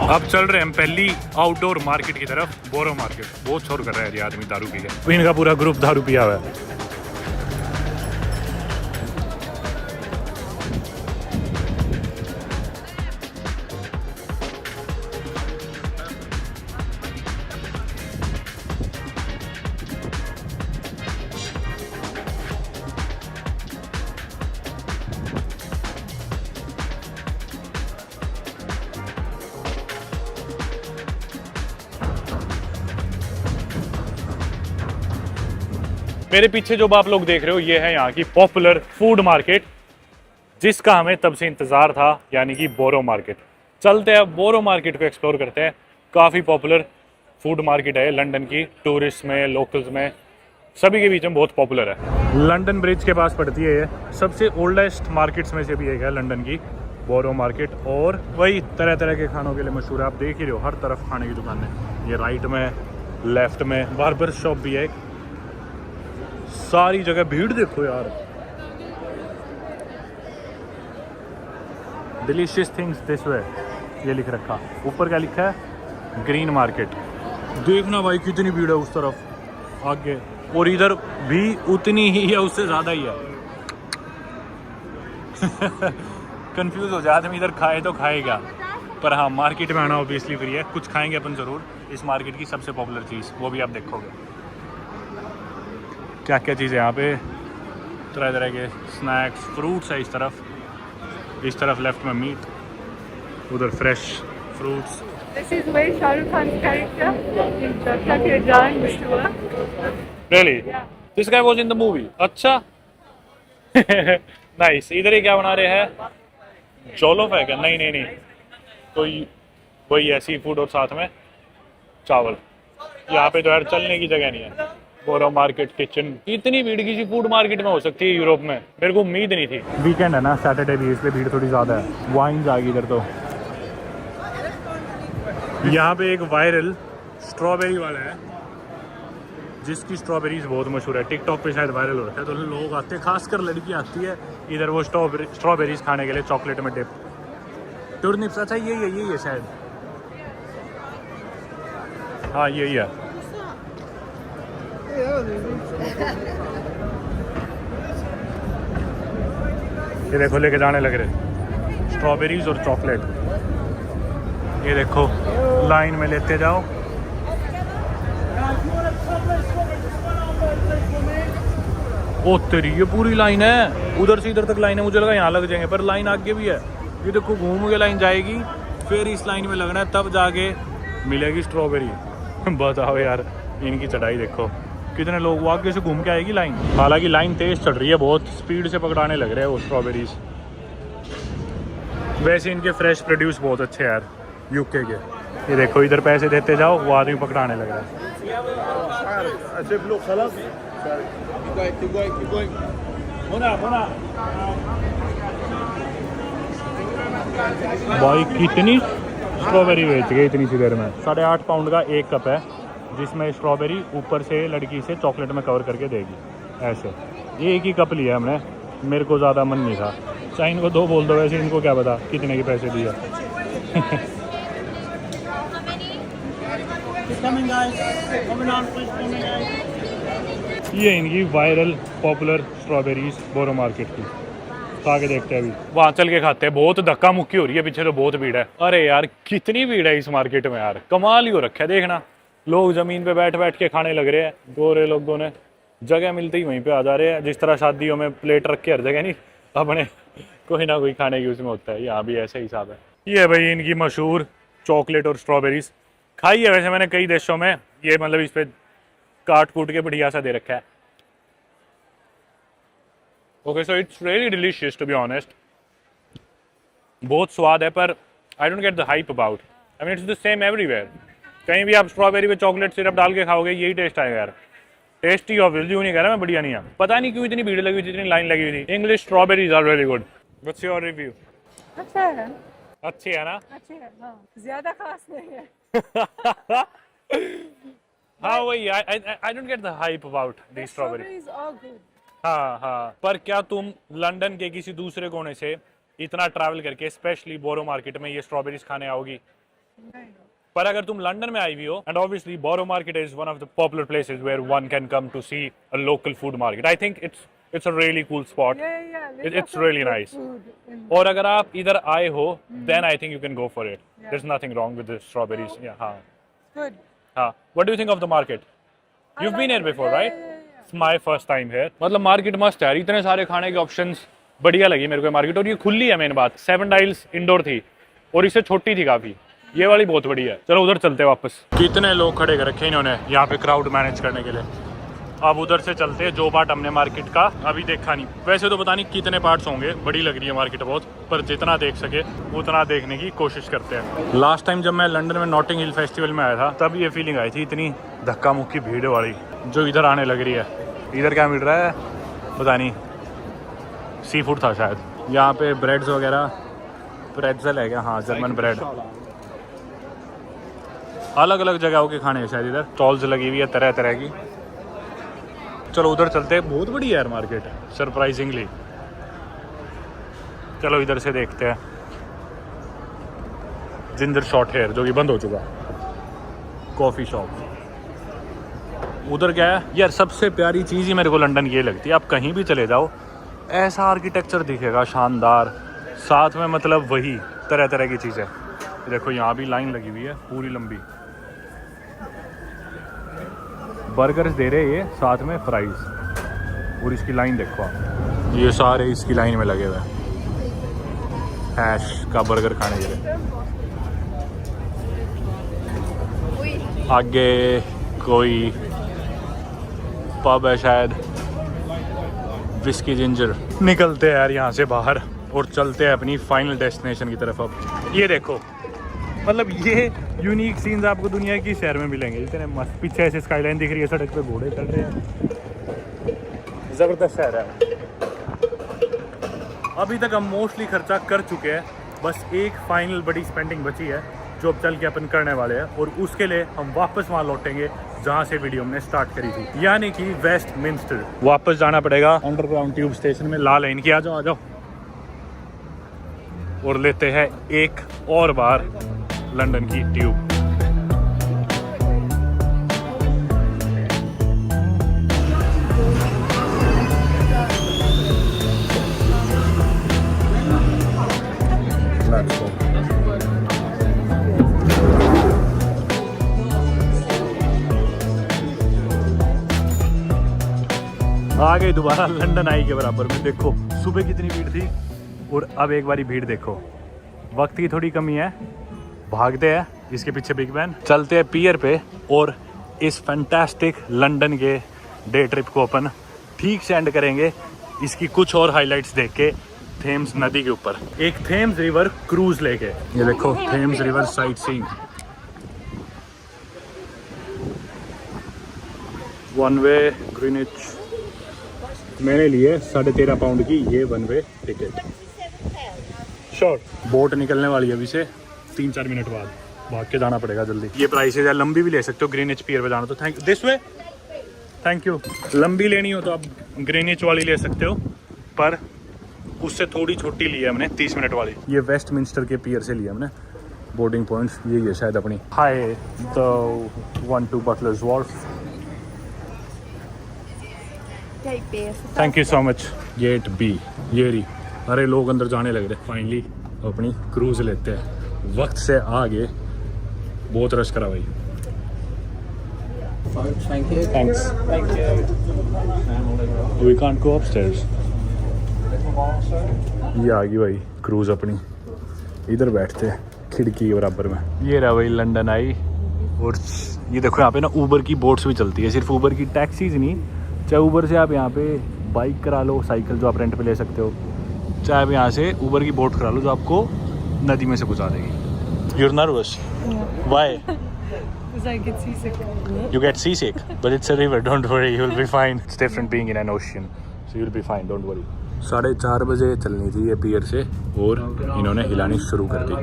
अब चल रहे हैं हम पहली आउटडोर मार्केट की तरफ, बोरो मार्केट। बहुत शोर कर रहा है ये आदमी दारू पी के, इनका पूरा ग्रुप दारू पिया हुआ है। मेरे पीछे जो आप लोग देख रहे हो ये है यहाँ की पॉपुलर फूड मार्केट जिसका हमें तब से इंतज़ार था, यानी कि बोरो मार्केट। चलते हैं बोरो मार्केट को एक्सप्लोर करते हैं। काफ़ी पॉपुलर फूड मार्केट है लंदन की, टूरिस्ट में लोकल्स में सभी के बीच में बहुत पॉपुलर है। लंदन ब्रिज के पास पड़ती है ये, सबसे ओल्डेस्ट मार्केट्स में से भी एक है लंदन की बोरो मार्केट। और वही तरह तरह के खानों के लिए मशहूर है। आप देख ही रहे हो हर तरफ खाने की दुकानें, ये राइट में लेफ्ट में बार्बर शॉप भी है, सारी जगह भीड़ देखो यार। डिलीशियस थिंग्स दिस वे ये लिख रखा, ऊपर क्या लिखा है? Green market. देखना भाई कितनी भीड़ है उस तरफ आगे, और इधर भी उतनी ही है, उससे ज़्यादा ही है। कंफ्यूज हो जाए आदमी, इधर खाए तो खाएगा, पर हाँ मार्केट में आना ऑब्वियसली फ्री है। कुछ खाएंगे अपन ज़रूर। इस मार्केट की सबसे पॉपुलर चीज़ वो भी आप देखोगे। क्या क्या चीज़ें यहाँ पे, तरह तरह के स्नैक्स, फ्रूट्स है इस तरफ लेफ्ट में मीट, उधर fresh fruits. This is where Shah Rukh Khan's character in Chak Ke Jaan used to work. Really? Yeah. This guy was in the movie. अच्छा। नाइस। इधर ही क्या बना रहे हैं? जॉलोफ है क्या? नहीं तो वही है सी फूड और साथ में चावल। यहाँ पे तो यार चलने की जगह नहीं है। बोरो मार्केट किचन। इतनी भीड़ किसी फूड मार्केट में हो सकती है यूरोप में, मेरे को उम्मीद नहीं थी। वीकेंड है ना, सैटरडे भी, इसलिए भीड़ थोड़ी ज़्यादा है। वाइन्स आ गई इधर तो। यहाँ पे एक वायरल स्ट्रॉबेरी वाला है जिसकी स्ट्रॉबेरीज बहुत मशहूर है, टिकटॉक पे शायद वायरल हो रखा है, तो लोग आते हैं, खासकर लड़की आती है इधर वो स्ट्रॉबेरीज खाने के लिए, चॉकलेट में डिप। टर्निप्स, अच्छा यही है शायद, हाँ यही है। ये देखो लेके जाने लग रहे स्ट्रॉबेरीज और चॉकलेट। ये देखो लाइन में लेते जाओ। ओ तेरी, ये पूरी लाइन है, उधर से इधर तक लाइन है, मुझे लगा यहाँ लग जाएंगे, पर लाइन आगे भी है। ये देखो घूम के लाइन जाएगी, फिर इस लाइन में लगना है, तब जाके मिलेगी स्ट्रॉबेरी। बताओ यार, इनकी चढ़ाई देखो, कितने लोग वो आगे से घूम के आएगी लाइन। हालांकि लाइन तेज चल रही है, बहुत स्पीड से पकड़ाने लग रहे हैं वो स्ट्रॉबेरीज। वैसे इनके फ्रेश प्रोड्यूस बहुत अच्छे हैं यार यूके के। ये देखो इधर पैसे देते जाओ, वो आदमी पकड़ाने लग रहा है। भाई कितनी स्ट्रॉबेरी बेच गए इतनी सी देर में। 8.5 पाउंड का एक कप है, जिसमें स्ट्रॉबेरी ऊपर से लड़की से चॉकलेट में कवर करके देगी। ऐसे ये एक ही कप लिया हमने, मेरे को ज़्यादा मन नहीं था। चाहे इनको 2 बोल दो, वैसे इनको क्या पता कितने के पैसे दिए। ये इनकी वायरल पॉपुलर स्ट्रॉबेरीज बोरो मार्केट की, खा के देखते हैं अभी। वहाँ चल के खाते हैं। बहुत धक्का मुक्की हो रही है, पीछे तो बहुत भीड़ है। अरे यार कितनी भीड़ है इस मार्केट में यार, कमाल ही हो रखा है। देखना लोग जमीन पे बैठ बैठ के खाने लग रहे हैं, गोरे लोगों ने जगह मिलते ही वहीं पे आ जा रहे हैं। जिस तरह शादियों में प्लेट रख के हर जगह नहीं, अपने कोई ना कोई खाने की उसमें होता है, यहाँ भी ऐसे हिसाब है। ये भाई इनकी मशहूर चॉकलेट और स्ट्रॉबेरीज खाई है वैसे मैंने कई देशों में, ये मतलब इस पे काट कूट के बढ़िया सा दे रखा है। Okay so it's really delicious to be honest, बहुत स्वाद है, पर I don't get the hype about. I mean it's the same everywhere. कहीं भी आप स्ट्रॉबेरी पे चॉकलेट सिरप डाल के खाओगे यही टेस्ट आएगा यार। टेस्टी ऑब्वियसली नहीं कह रहा मैं, बढ़िया नहीं है। पता नहीं क्यों इतनी भीड़ लगी हुई थी, इतनी लाइन लगी हुई थी। English strawberries are very good. What's your review? अच्छा है, अच्छी है ना? अच्छी है, हाँ, ज्यादा खास नहीं है। हाँ वही, आई don't get the hype about the strawberry. Strawberries are good. हाँ हाँ, पर क्या तुम लंदन के किसी दूसरे कोने से इतना ट्रैवल करके स्पेशली बोरो मार्केट में ये स्ट्रॉबेरीज खाने आओगी? नहीं। पर अगर तुम लंदन में आई हुई हो, and obviously Borough Market is one of the popular places where one can come to see a local food market. I think it's a really cool spot. It's really nice. और अगर आप इधर आए हो, then I think you can go for it. There's nothing wrong with the strawberries. Yeah, हाँ. Good. हाँ. What do you think of the market? You've been here before, right? It's my first time here. मतलब market मस्त है, इतने सारे खाने के options, बढ़िया लगी मेरे को मार्केट। और ये खुली है, मेन बात 7 डाइल्स इंडोर थी और इससे छोटी थी काफी, ये वाली बहुत बढ़िया है। चलो उधर चलते हैं वापस। कितने लोग खड़े कर रखे इन्होंने यहाँ पे क्राउड मैनेज करने के लिए। अब उधर से चलते हैं, जो पार्ट हमने मार्केट का अभी देखा नहीं। वैसे तो पता नहीं कितने पार्ट्स होंगे, बड़ी लग रही है मार्केट बहुत, पर जितना देख सके उतना देखने की कोशिश करते हैं। लास्ट टाइम जब मैं लंदन में नॉटिंग हिल फेस्टिवल में आया था, तब ये फीलिंग आई थी, इतनी धक्का मुक्की भीड़ वाली जो इधर आने लग रही है। इधर क्या मिल रहा है पता नहीं, सी फूड था शायद। यहाँ पे ब्रेड्स वगैरह, प्रेट्ज़ल है क्या? हाँ, जर्मन ब्रेड। अलग अलग जगहों के खाने हैं शायद इधर, स्टॉल्स लगी हुई है तरह तरह की। चलो उधर चलते हैं, बहुत बड़ी है यार मार्केट सरप्राइजिंगली। चलो इधर से देखते हैं। जिंजर शॉर्ट हेयर जो कि बंद हो चुका, कॉफ़ी शॉप। उधर क्या है यार, सबसे प्यारी चीज़ ही मेरे को लंदन ये लगती है, आप कहीं भी चले जाओ ऐसा आर्किटेक्चर दिखेगा शानदार, साथ में मतलब वही तरह तरह की चीज़ें। देखो यहाँ भी लाइन लगी हुई है पूरी लंबी, बर्गर्स दे रहे ये, साथ में फ्राइज, और इसकी लाइन देखो आप, ये सारे इसकी लाइन में लगे हुए हैं हैश का बर्गर खाने के लिए। आगे कोई पब है शायद, विस्की जिंजर। निकलते हैं यार यहाँ से बाहर और चलते हैं अपनी फाइनल डेस्टिनेशन की तरफ। अब ये देखो मतलब ये यूनिक सीन्स आपको दुनिया की शहर में मिलेंगे। इतने मस्त पीछे ऐसे स्काईलाइन दिख रही है, सड़क पे घोड़े चल रहे हैं, ज़बरदस्त शहर है। अभी तक हम मोस्टली खर्चा कर चुके हैं, बस एक फाइनल बड़ी स्पेंडिंग बची है जो अब चल के अपन करने वाले हैं, और उसके लिए हम वापस वहाँ लौटेंगे जहाँ से वीडियो हमने स्टार्ट करी थी, यानी कि वेस्टमिंस्टर। वापस जाना पड़ेगा अंडरग्राउंड ट्यूब स्टेशन में, लाल लाइन की। आ जाओ आ जाओ, और लेते हैं एक और बार लंदन की ट्यूब। Let's go. आ गए दोबारा लंदन आई के बराबर में। देखो सुबह कितनी भीड़ थी और अब एक बारी भीड़ देखो। वक्त की थोड़ी कमी है, भागते हैं, इसके पीछे बिग बैन, चलते हैं पियर पे, और इस फैंटास्टिक लंदन के डे ट्रिप को अपन ठीक से एंड करेंगे इसकी कुछ और हाइलाइट्स देख के थेम्स नदी के ऊपर। एक थेम्स रिवर क्रूज लेके, ये देखो Thames river sight seeing. One way Greenwich मैंने लिए 13.5 पाउंड की ये one way ticket. Sure, boat निकलने वाली है अभी से 3-4 मिनट बाद, भाग के जाना पड़ेगा जल्दी। ये प्राइसेज है, लंबी भी ले सकते हो, ग्रीनिच पियर पे जाना तो thank this way, thank you. लंबी लेनी हो तो आप ग्रीनिच वाली ले सकते हो, पर उससे थोड़ी छोटी ली है हमने 30 मिनट वाली। ये वेस्टमिंस्टर के पियर से लिया हमने बोर्डिंग पॉइंट्स, ये है शायद अपनी। Hi the 1-2 Butler's Wharf, thank you so much. Gate B, ये रही। अरे लोग अंदर जाने लग रहे। फाइनली अपनी क्रूज लेते हैं, वक्त से आगे बहुत रश करा भाई। Thanks, we can't go upstairs. ये आ गई भाई क्रूज अपनी, इधर बैठते हैं खिड़की के बराबर में। ये रहा भाई लंदन आई, और ये देखो यहाँ पे ना ऊबर की बोट्स भी चलती है। सिर्फ ऊबर की टैक्सीज नहीं, चाहे ऊबर से आप यहाँ पे बाइक करा लो, साइकिल जो आप रेंट पे ले सकते हो, चाहे आप यहाँ से ऊबर की बोट करा लो जो आपको नदी में से पहुँचा देगी। You're nervous? Yeah. Why? Because I get seasick. You get seasick, but it's a river. Don't worry, you'll be fine. It's different being in an ocean, so you'll be fine. Don't worry. 4:30 बजे चलनी थी ये पियर से, और इन्होंने हिलानी शुरू कर दी।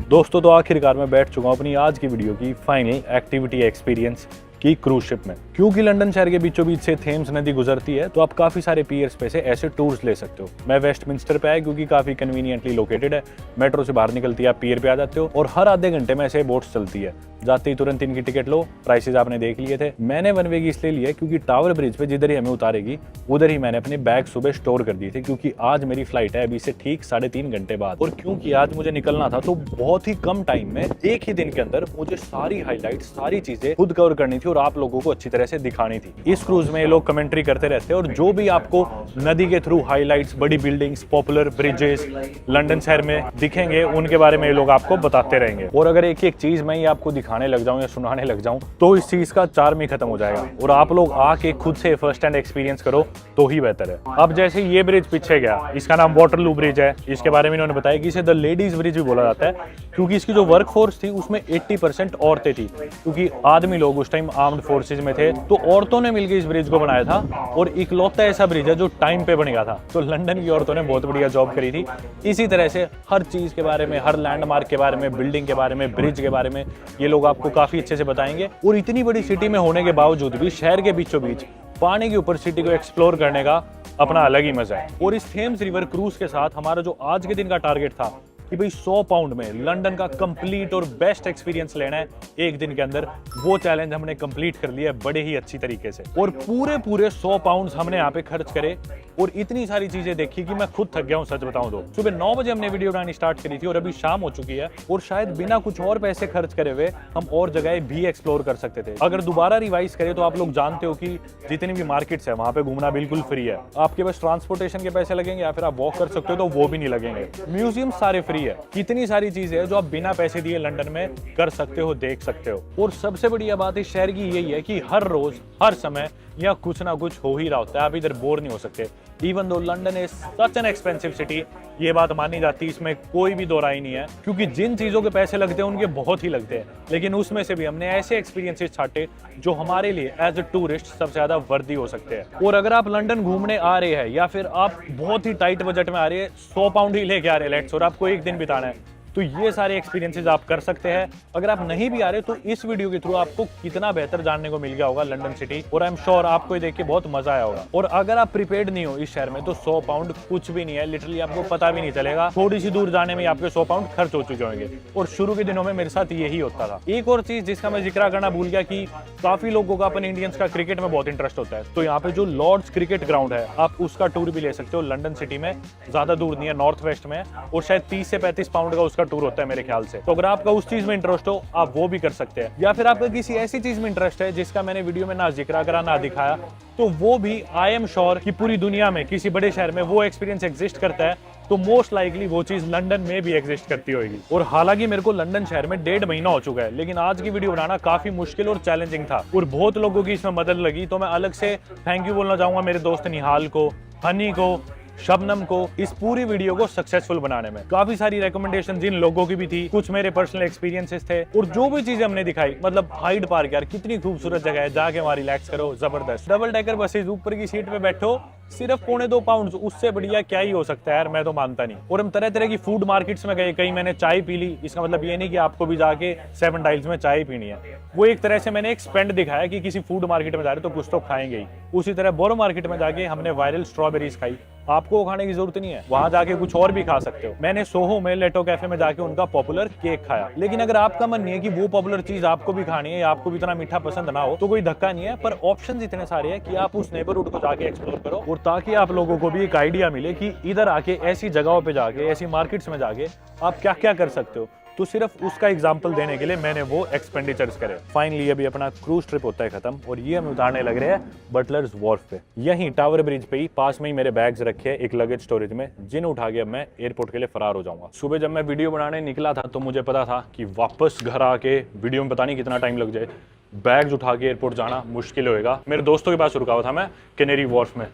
दोस्तों तो आखिरकार मैं बैठ चुका हूँ अपनी आज की वीडियो की फाइनल एक्टिविटी एक्सपीरियंस की क्रूज शिप में। क्योंकि लंदन शहर के बीचों बीच से थेम्स नदी गुजरती है, तो आप काफी सारे पियर्स पे से ऐसे टूर्स ले सकते हो। मैं वेस्टमिंस्टर पे आया क्योंकि काफी कन्वीनियंटली लोकेटेड है, मेट्रो से बाहर निकलती है, आप पियर पे आ जाते हो, और हर आधे घंटे में ऐसे बोट्स चलती है। जाते ही तुरंत इनकी टिकट लो, प्राइसेस आपने देख लिए थे। मैंने वन वे की इसलिए लिया क्योंकि टावर ब्रिज पे जिधर ही हमें उतारेगी उधर ही मैंने अपने बैग सुबह स्टोर कर दिए थे, क्योंकि आज मेरी फ्लाइट है अभी से ठीक 3.5 घंटे बाद, और क्योंकि आज मुझे निकलना था तो बहुत ही कम टाइम में एक ही दिन के अंदर मुझे सारी हाईलाइट्स, सारी चीजें खुद कवर करनी थी और आप लोगों को अच्छी तरह से दिखानी थी। इस क्रूज में ये लोग कमेंट्री करते रहते हैं, और जो भी आपको नदी के थ्रू हाईलाइट्स, बड़ी बिल्डिंग्स, पॉपुलर ब्रिजेस लंदन शहर में दिखेंगे, उनके बारे में ये लोग आपको बताते रहेंगे। और अगर एक एक चीज मैं ये आपको दिखाने लग जाऊं या सुनाने लग जाऊं तो इस चीज का चार्म ही खत्म हो जाएगा, और आप लोग आके खुद से फर्स्ट हैंड एक्सपीरियंस करो तो ही बेहतर है। अब जैसे ये ब्रिज पीछे गया, इसका नाम वाटरलू ब्रिज है। इसके बारे में इन्होंने बताया कि इसे द लेडीज ब्रिज भी बोला जाता है, क्योंकि इसकी जो वर्कफोर्स थी उसमें 80% औरतें थी, क्योंकि आदमी लोग उस टाइम आर्म्ड फोर्सेज में थे, तो औरतों ने मिलकर इस ब्रिज को बनाया था, और इकलौता ऐसा ब्रिज है जो टाइम पे बनेगा था। तो लंदन की औरतों ने बहुत बढ़िया जॉब करी थी। इसी तरह से हर चीज के बारे में, हर लैंडमार्क के बारे में, बिल्डिंग के बारे में, ब्रिज के बारे में ये लोग आपको काफी अच्छे से बताएंगे। और इतनी बड़ी सिटी में होने के बावजूद भी शहर के बीचों बीच पानी के ऊपर सिटी को एक्सप्लोर करने का अपना अलग ही मजा है। और इस थेम्स रिवर क्रूज के साथ हमारा जो आज के दिन का टारगेट था कि भाई 100 पाउंड में लंदन का कंप्लीट और बेस्ट एक्सपीरियंस लेना है एक दिन के अंदर, वो चैलेंज हमने कंप्लीट कर लिया है बड़े ही अच्छी तरीके से। और पूरे 100 पाउंड्स हमने यहाँ पे खर्च करे, और इतनी सारी चीजें देखी कि मैं खुद थक गया हूँ सच बताऊं तो। सुबह 9 बजे हमने वीडियो बनानी स्टार्ट करी थी और अभी शाम हो चुकी है, और शायद बिना कुछ और पैसे खर्च करे हुए हम और जगह भी एक्सप्लोर कर सकते थे। अगर दोबारा रिवाइज करें तो आप लोग जानते हो कि जितनी भी मार्केट्स है वहां पे घूमना बिल्कुल फ्री है। आपके पास ट्रांसपोर्टेशन के पैसे लगेंगे या फिर आप वॉक कर सकते हो तो वो भी नहीं लगेंगे। म्यूजियम सारे फ्री है। कितनी सारी चीजें है जो आप बिना पैसे दिए लंदन में कर सकते हो, देख सकते हो। और सबसे बढ़िया बात इस शहर की यही है कि हर रोज हर समय या कुछ ना कुछ हो ही रहा होता है, आप इधर बोर नहीं हो सकते। Even though London is such an expensive city, ये बात मानी जाती है, इसमें कोई भी दो राय नहीं है, क्योंकि जिन चीज़ों के पैसे लगते हैं उनके बहुत ही लगते हैं, लेकिन उसमें से भी हमने ऐसे एक्सपीरियंसेस छाटे जो हमारे लिए एज अ टूरिस्ट सबसे ज़्यादा वर्दी हो सकते हैं। और अगर आप लंदन घूमने आ रहे हैं या फिर आप बहुत ही टाइट बजट में आ रहे हैं, 100 पाउंड ही लेके आ रहे हैं लेट्स, और आपको एक दिन बिताना है, तो ये सारे एक्सपीरियंसेस आप कर सकते हैं। अगर आप नहीं भी आ रहे तो इस वीडियो के थ्रू आपको कितना बेहतर जानने को मिल गया होगा लंदन सिटी, और आई एम श्योर आपको ये देख के बहुत मजा आया होगा। और अगर आप प्रिपेयर्ड नहीं हो इस शहर में तो 100 पाउंड कुछ भी नहीं है, लिटरली आपको पता भी नहीं चलेगा। थोड़ी सी दूर जाने में आपके 100 पाउंड खर्च हो चुके होंगे, और शुरू के दिनों में मेरे साथ यही होता था। एक और चीज जिसका मैं जिक्र करना भूल गया कि काफी लोगों का अपन इंडियंस का क्रिकेट में बहुत इंटरेस्ट होता है, तो यहाँ पे जो लॉर्ड्स क्रिकेट ग्राउंड है आप उसका टूर भी ले सकते हो लंदन सिटी में, ज्यादा दूर नहीं है, नॉर्थ वेस्ट में, और शायद 30 से 35 पाउंड का उसका टूर होता है मेरे ख्याल से। तो अगर आपका उस चीज में इंटरेस्ट हो आप वो भी कर सकते हैं, या फिर आपका किसी ऐसी चीज में इंटरेस्ट है जिसका मैंने वीडियो में ना जिक्र करा ना दिखाया, तो वो भी आई एम श्योर कि पूरी दुनिया में किसी बड़े शहर में वो एक्सपीरियंस एग्जिस्ट करता है, तो मोस्ट लाइकली वो चीज लंदन में भी एग्जिस्ट करती होगी। और हालांकि मेरे को लंदन शहर में 1.5 महीना हो चुका है, लेकिन आज की वीडियो बनाना काफी मुश्किल और चैलेंजिंग था, और बहुत लोगों की इसमें मदद लगी, तो मैं अलग से थैंक यू बोलना चाहूंगा मेरे दोस्त निहाल को, हनी को, शबनम को, इस पूरी वीडियो को सक्सेसफुल बनाने में। काफी सारी रिकमेंडेशन जिन लोगों की भी थी, कुछ मेरे पर्सनल एक्सपीरियंसेस थे, और जो भी चीजें हमने दिखाई, मतलब हाइड पार्क यार कितनी खूबसूरत जगह है, जाके वहां रिलैक्स करो, जबरदस्त। डबल डेकर बसेज, ऊपर की सीट पे बैठो, सिर्फ 2.25 पाउंड, उससे बढ़िया क्या ही हो सकता है यार, मैं तो मानता नहीं। और हम तरह तरह की फूड मार्केट्स में गए, कहीं मैंने चाय पी ली, इसका मतलब ये नहीं कि आपको भी जाके 7 डाइल्स में चाय पीनी है, वो एक तरह से मैंने एक स्पेंड दिखाया कि किसी फूड मार्केट में जा रहे तो कुछ तो खाएंगे ही। उसी तरह बोरो मार्केट में जाके हमने वायरल स्ट्रॉबेरीज खाई, आपको खाने की जरूरत नहीं है, वहां जाके कुछ और भी खा सकते हो। मैंने सोहो में लेटो कैफे में जाके उनका पॉपुलर केक खाया। लेकिन अगर आपका मन नहीं है कि वो पॉपुलर चीज आपको भी खानी है या आपको भी इतना मीठा पसंद ना हो, तो कोई धक्का नहीं है, पर ऑप्शंस इतने सारे हैं कि आप उस नेबरहुड को जाके एक्सप्लोर करो, और ताकि आप लोगों को भी एक आइडिया मिले कि इधर आके ऐसी जगहों पे जाके, ऐसी मार्केट्स में जाके आप क्या क्या कर सकते हो। तो सिर्फ उसका एग्जाम्पल देने के लिए मैंने वो एक्सपेंडिचर्स करे। फाइनली अभी अपना क्रूज ट्रिप होता है खत्म, और ये हम उतारने लग रहे हैं बटलर्स वॉर्फ पे। यहीं टावर ब्रिज पे ही पास में ही मेरे बैग्स रखे हैं एक लगेज स्टोरेज में, जिन्हें उठा के अब मैं एयरपोर्ट के लिए फरार हो जाऊंगा। सुबह जब मैं वीडियो बनाने निकला था तो मुझे पता था कि वापस घर आके वीडियो में पता नहीं कितना टाइम लग जाए, बैग्स उठा के एयरपोर्ट जाना मुश्किल होएगा। मेरे दोस्तों के पास रुका हुआ था मैं कैनेरी वॉर्फ में,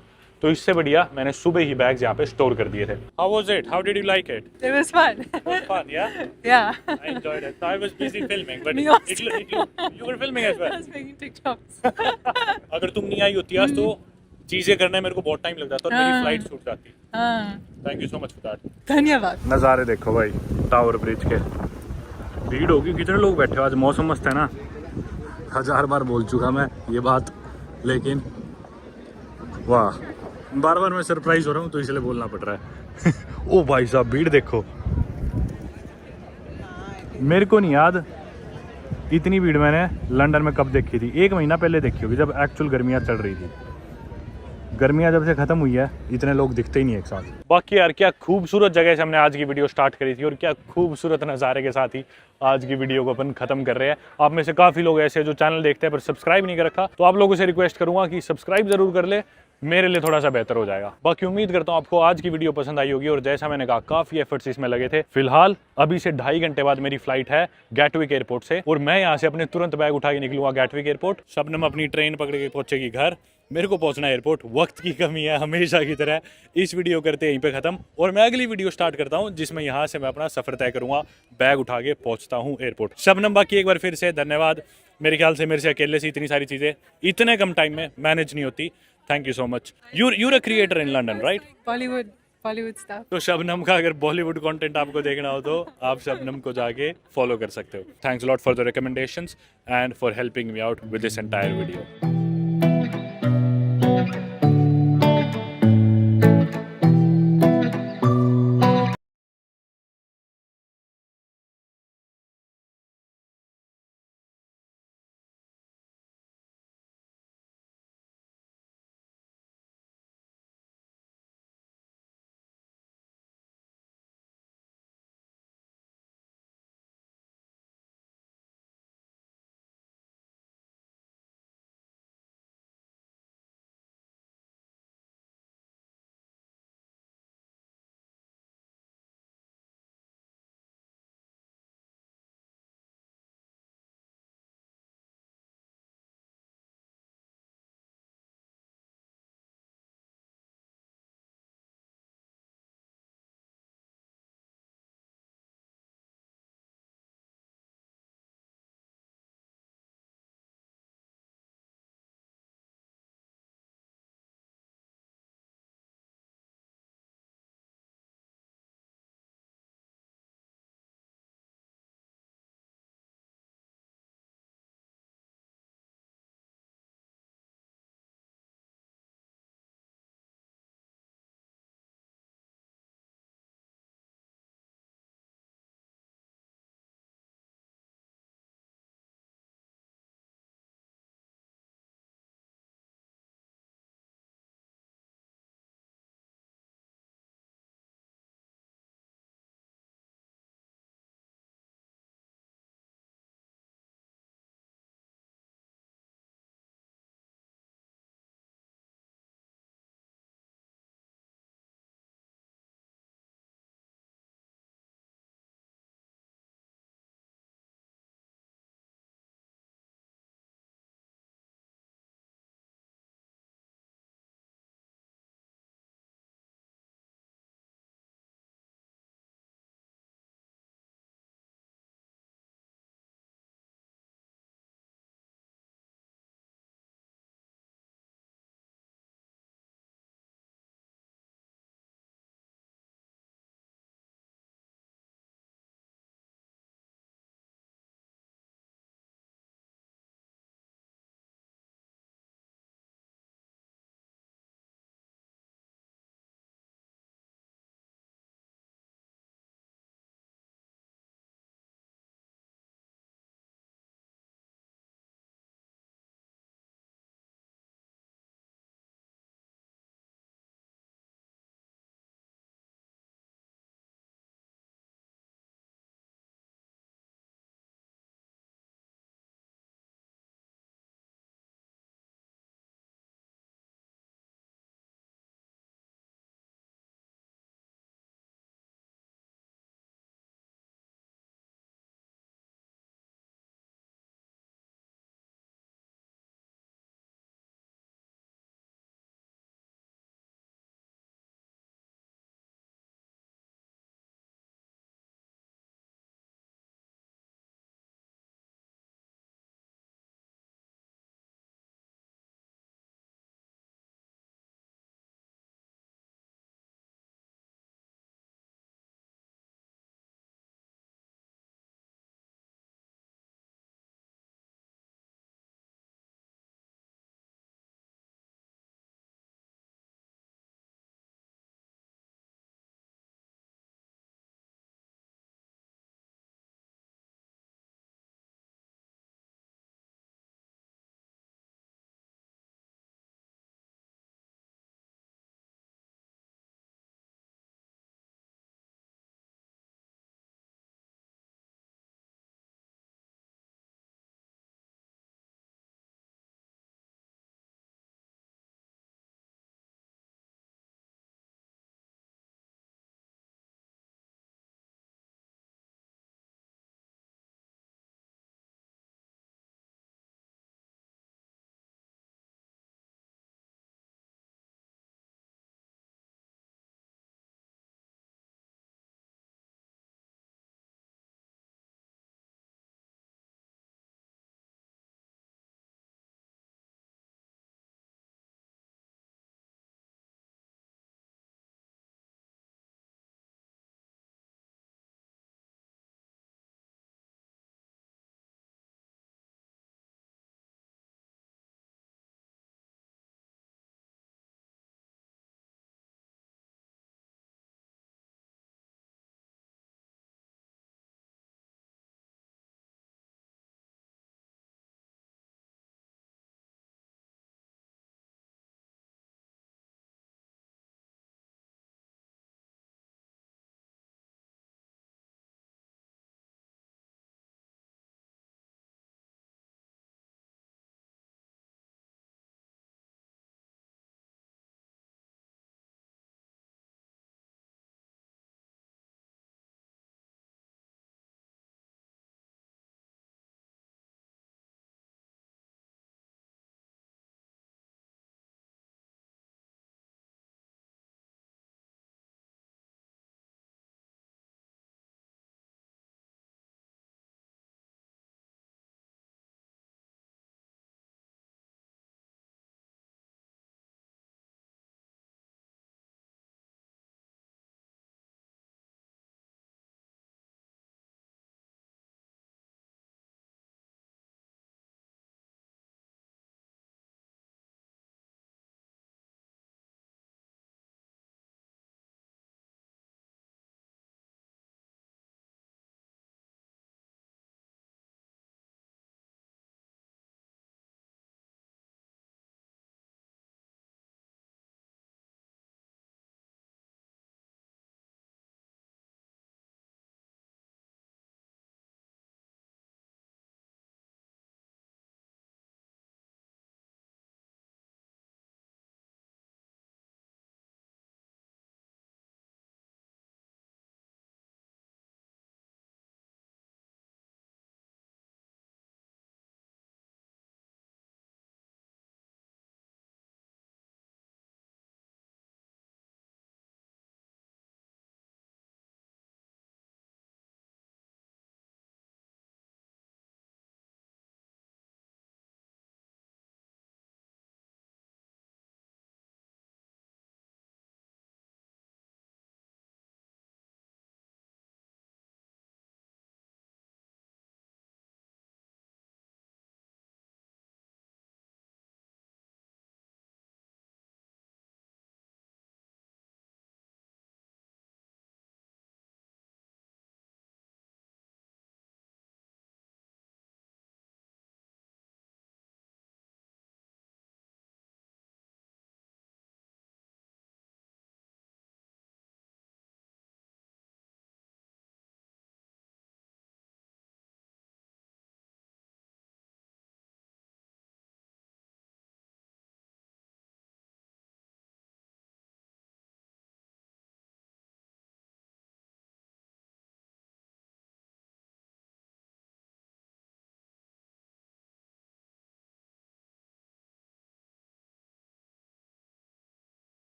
तो इससे बढ़िया मैंने सुबह ही बैग्स यहाँ पे स्टोर कर दिए थे। How was it? How did you like it? It was fun. It was fun, yeah? Yeah. I enjoyed it. So I was busy filming, but Me also. you were filming as I well. was making TikToks. अगर तुम नहीं आई होती आज तो चीजें करने में मेरे को बहुत टाइम लग जाता और मेरी फ्लाइट छूट जाती। हाँ, thank you so much for that. धन्यवाद। नज़ारे देखो भाई टावर ब्रिज के, भीड़ होगी, कितने लोग बैठे हो, आज मौसम मस्त है ना। 1000 बार बोल चुका मैं ये बात, लेकिन वाह, बार बार मैं सरप्राइज हो रहा हूँ तो इसलिए बोलना पड़ रहा है। ओ भाई साहब भीड़ देखो, मेरे को नहीं याद इतनी भीड़ मैंने लंदन में कब देखी थी, 1 महीना पहले देखी होगी जब एक्चुअल गर्मियाँ चल रही थी। गर्मियाँ जब से खत्म हुई है इतने लोग दिखते ही नहीं एक साथ। बाकी यार क्या खूबसूरत जगह से हमने आज की वीडियो स्टार्ट करी थी, और क्या खूबसूरत नज़ारे के साथ ही आज की वीडियो को अपन खत्म कर रहे हैं। आप में से काफ़ी लोग ऐसे जो चैनल देखते हैं पर सब्सक्राइब नहीं कर रखा, तो आप लोगों से रिक्वेस्ट करूंगा कि सब्सक्राइब जरूर कर ले, मेरे लिए थोड़ा सा बेहतर हो जाएगा। बाकी उम्मीद करता हूँ आपको आज की वीडियो पसंद आई होगी, और जैसा मैंने कहा काफ़ी एफर्ट्स इसमें लगे थे। फिलहाल अभी से 2.5 घंटे बाद मेरी फ्लाइट है गैटविक एयरपोर्ट से, और मैं यहाँ से अपने तुरंत बैग उठा के निकलूंगा गैटविक एयरपोर्ट। शबनम अपनी ट्रेन पकड़ के पहुंचेगी घर, मेरे को पहुंचना एयरपोर्ट। वक्त की कमी है हमेशा की तरह, इस वीडियो करते यहीं पे खत्म, और मैं अगली वीडियो स्टार्ट करता हूं जिसमें यहां से मैं अपना सफर तय करूंगा, बैग उठा के पहुंचता हूं एयरपोर्ट। शबनम बाकी एक बार फिर से धन्यवाद, मेरे ख्याल से मेरे से अकेले से इतनी सारी चीजें इतने कम टाइम में मैनेज नहीं होती। Thank you so much. You're a creator in London right? Bollywood stuff. तो शबनम का अगर बॉलीवुड कंटेंट आपको देखना हो तो आप शबनम को जाके फॉलो कर सकते हो। Thanks a lot for the recommendations and for helping me out with this entire video.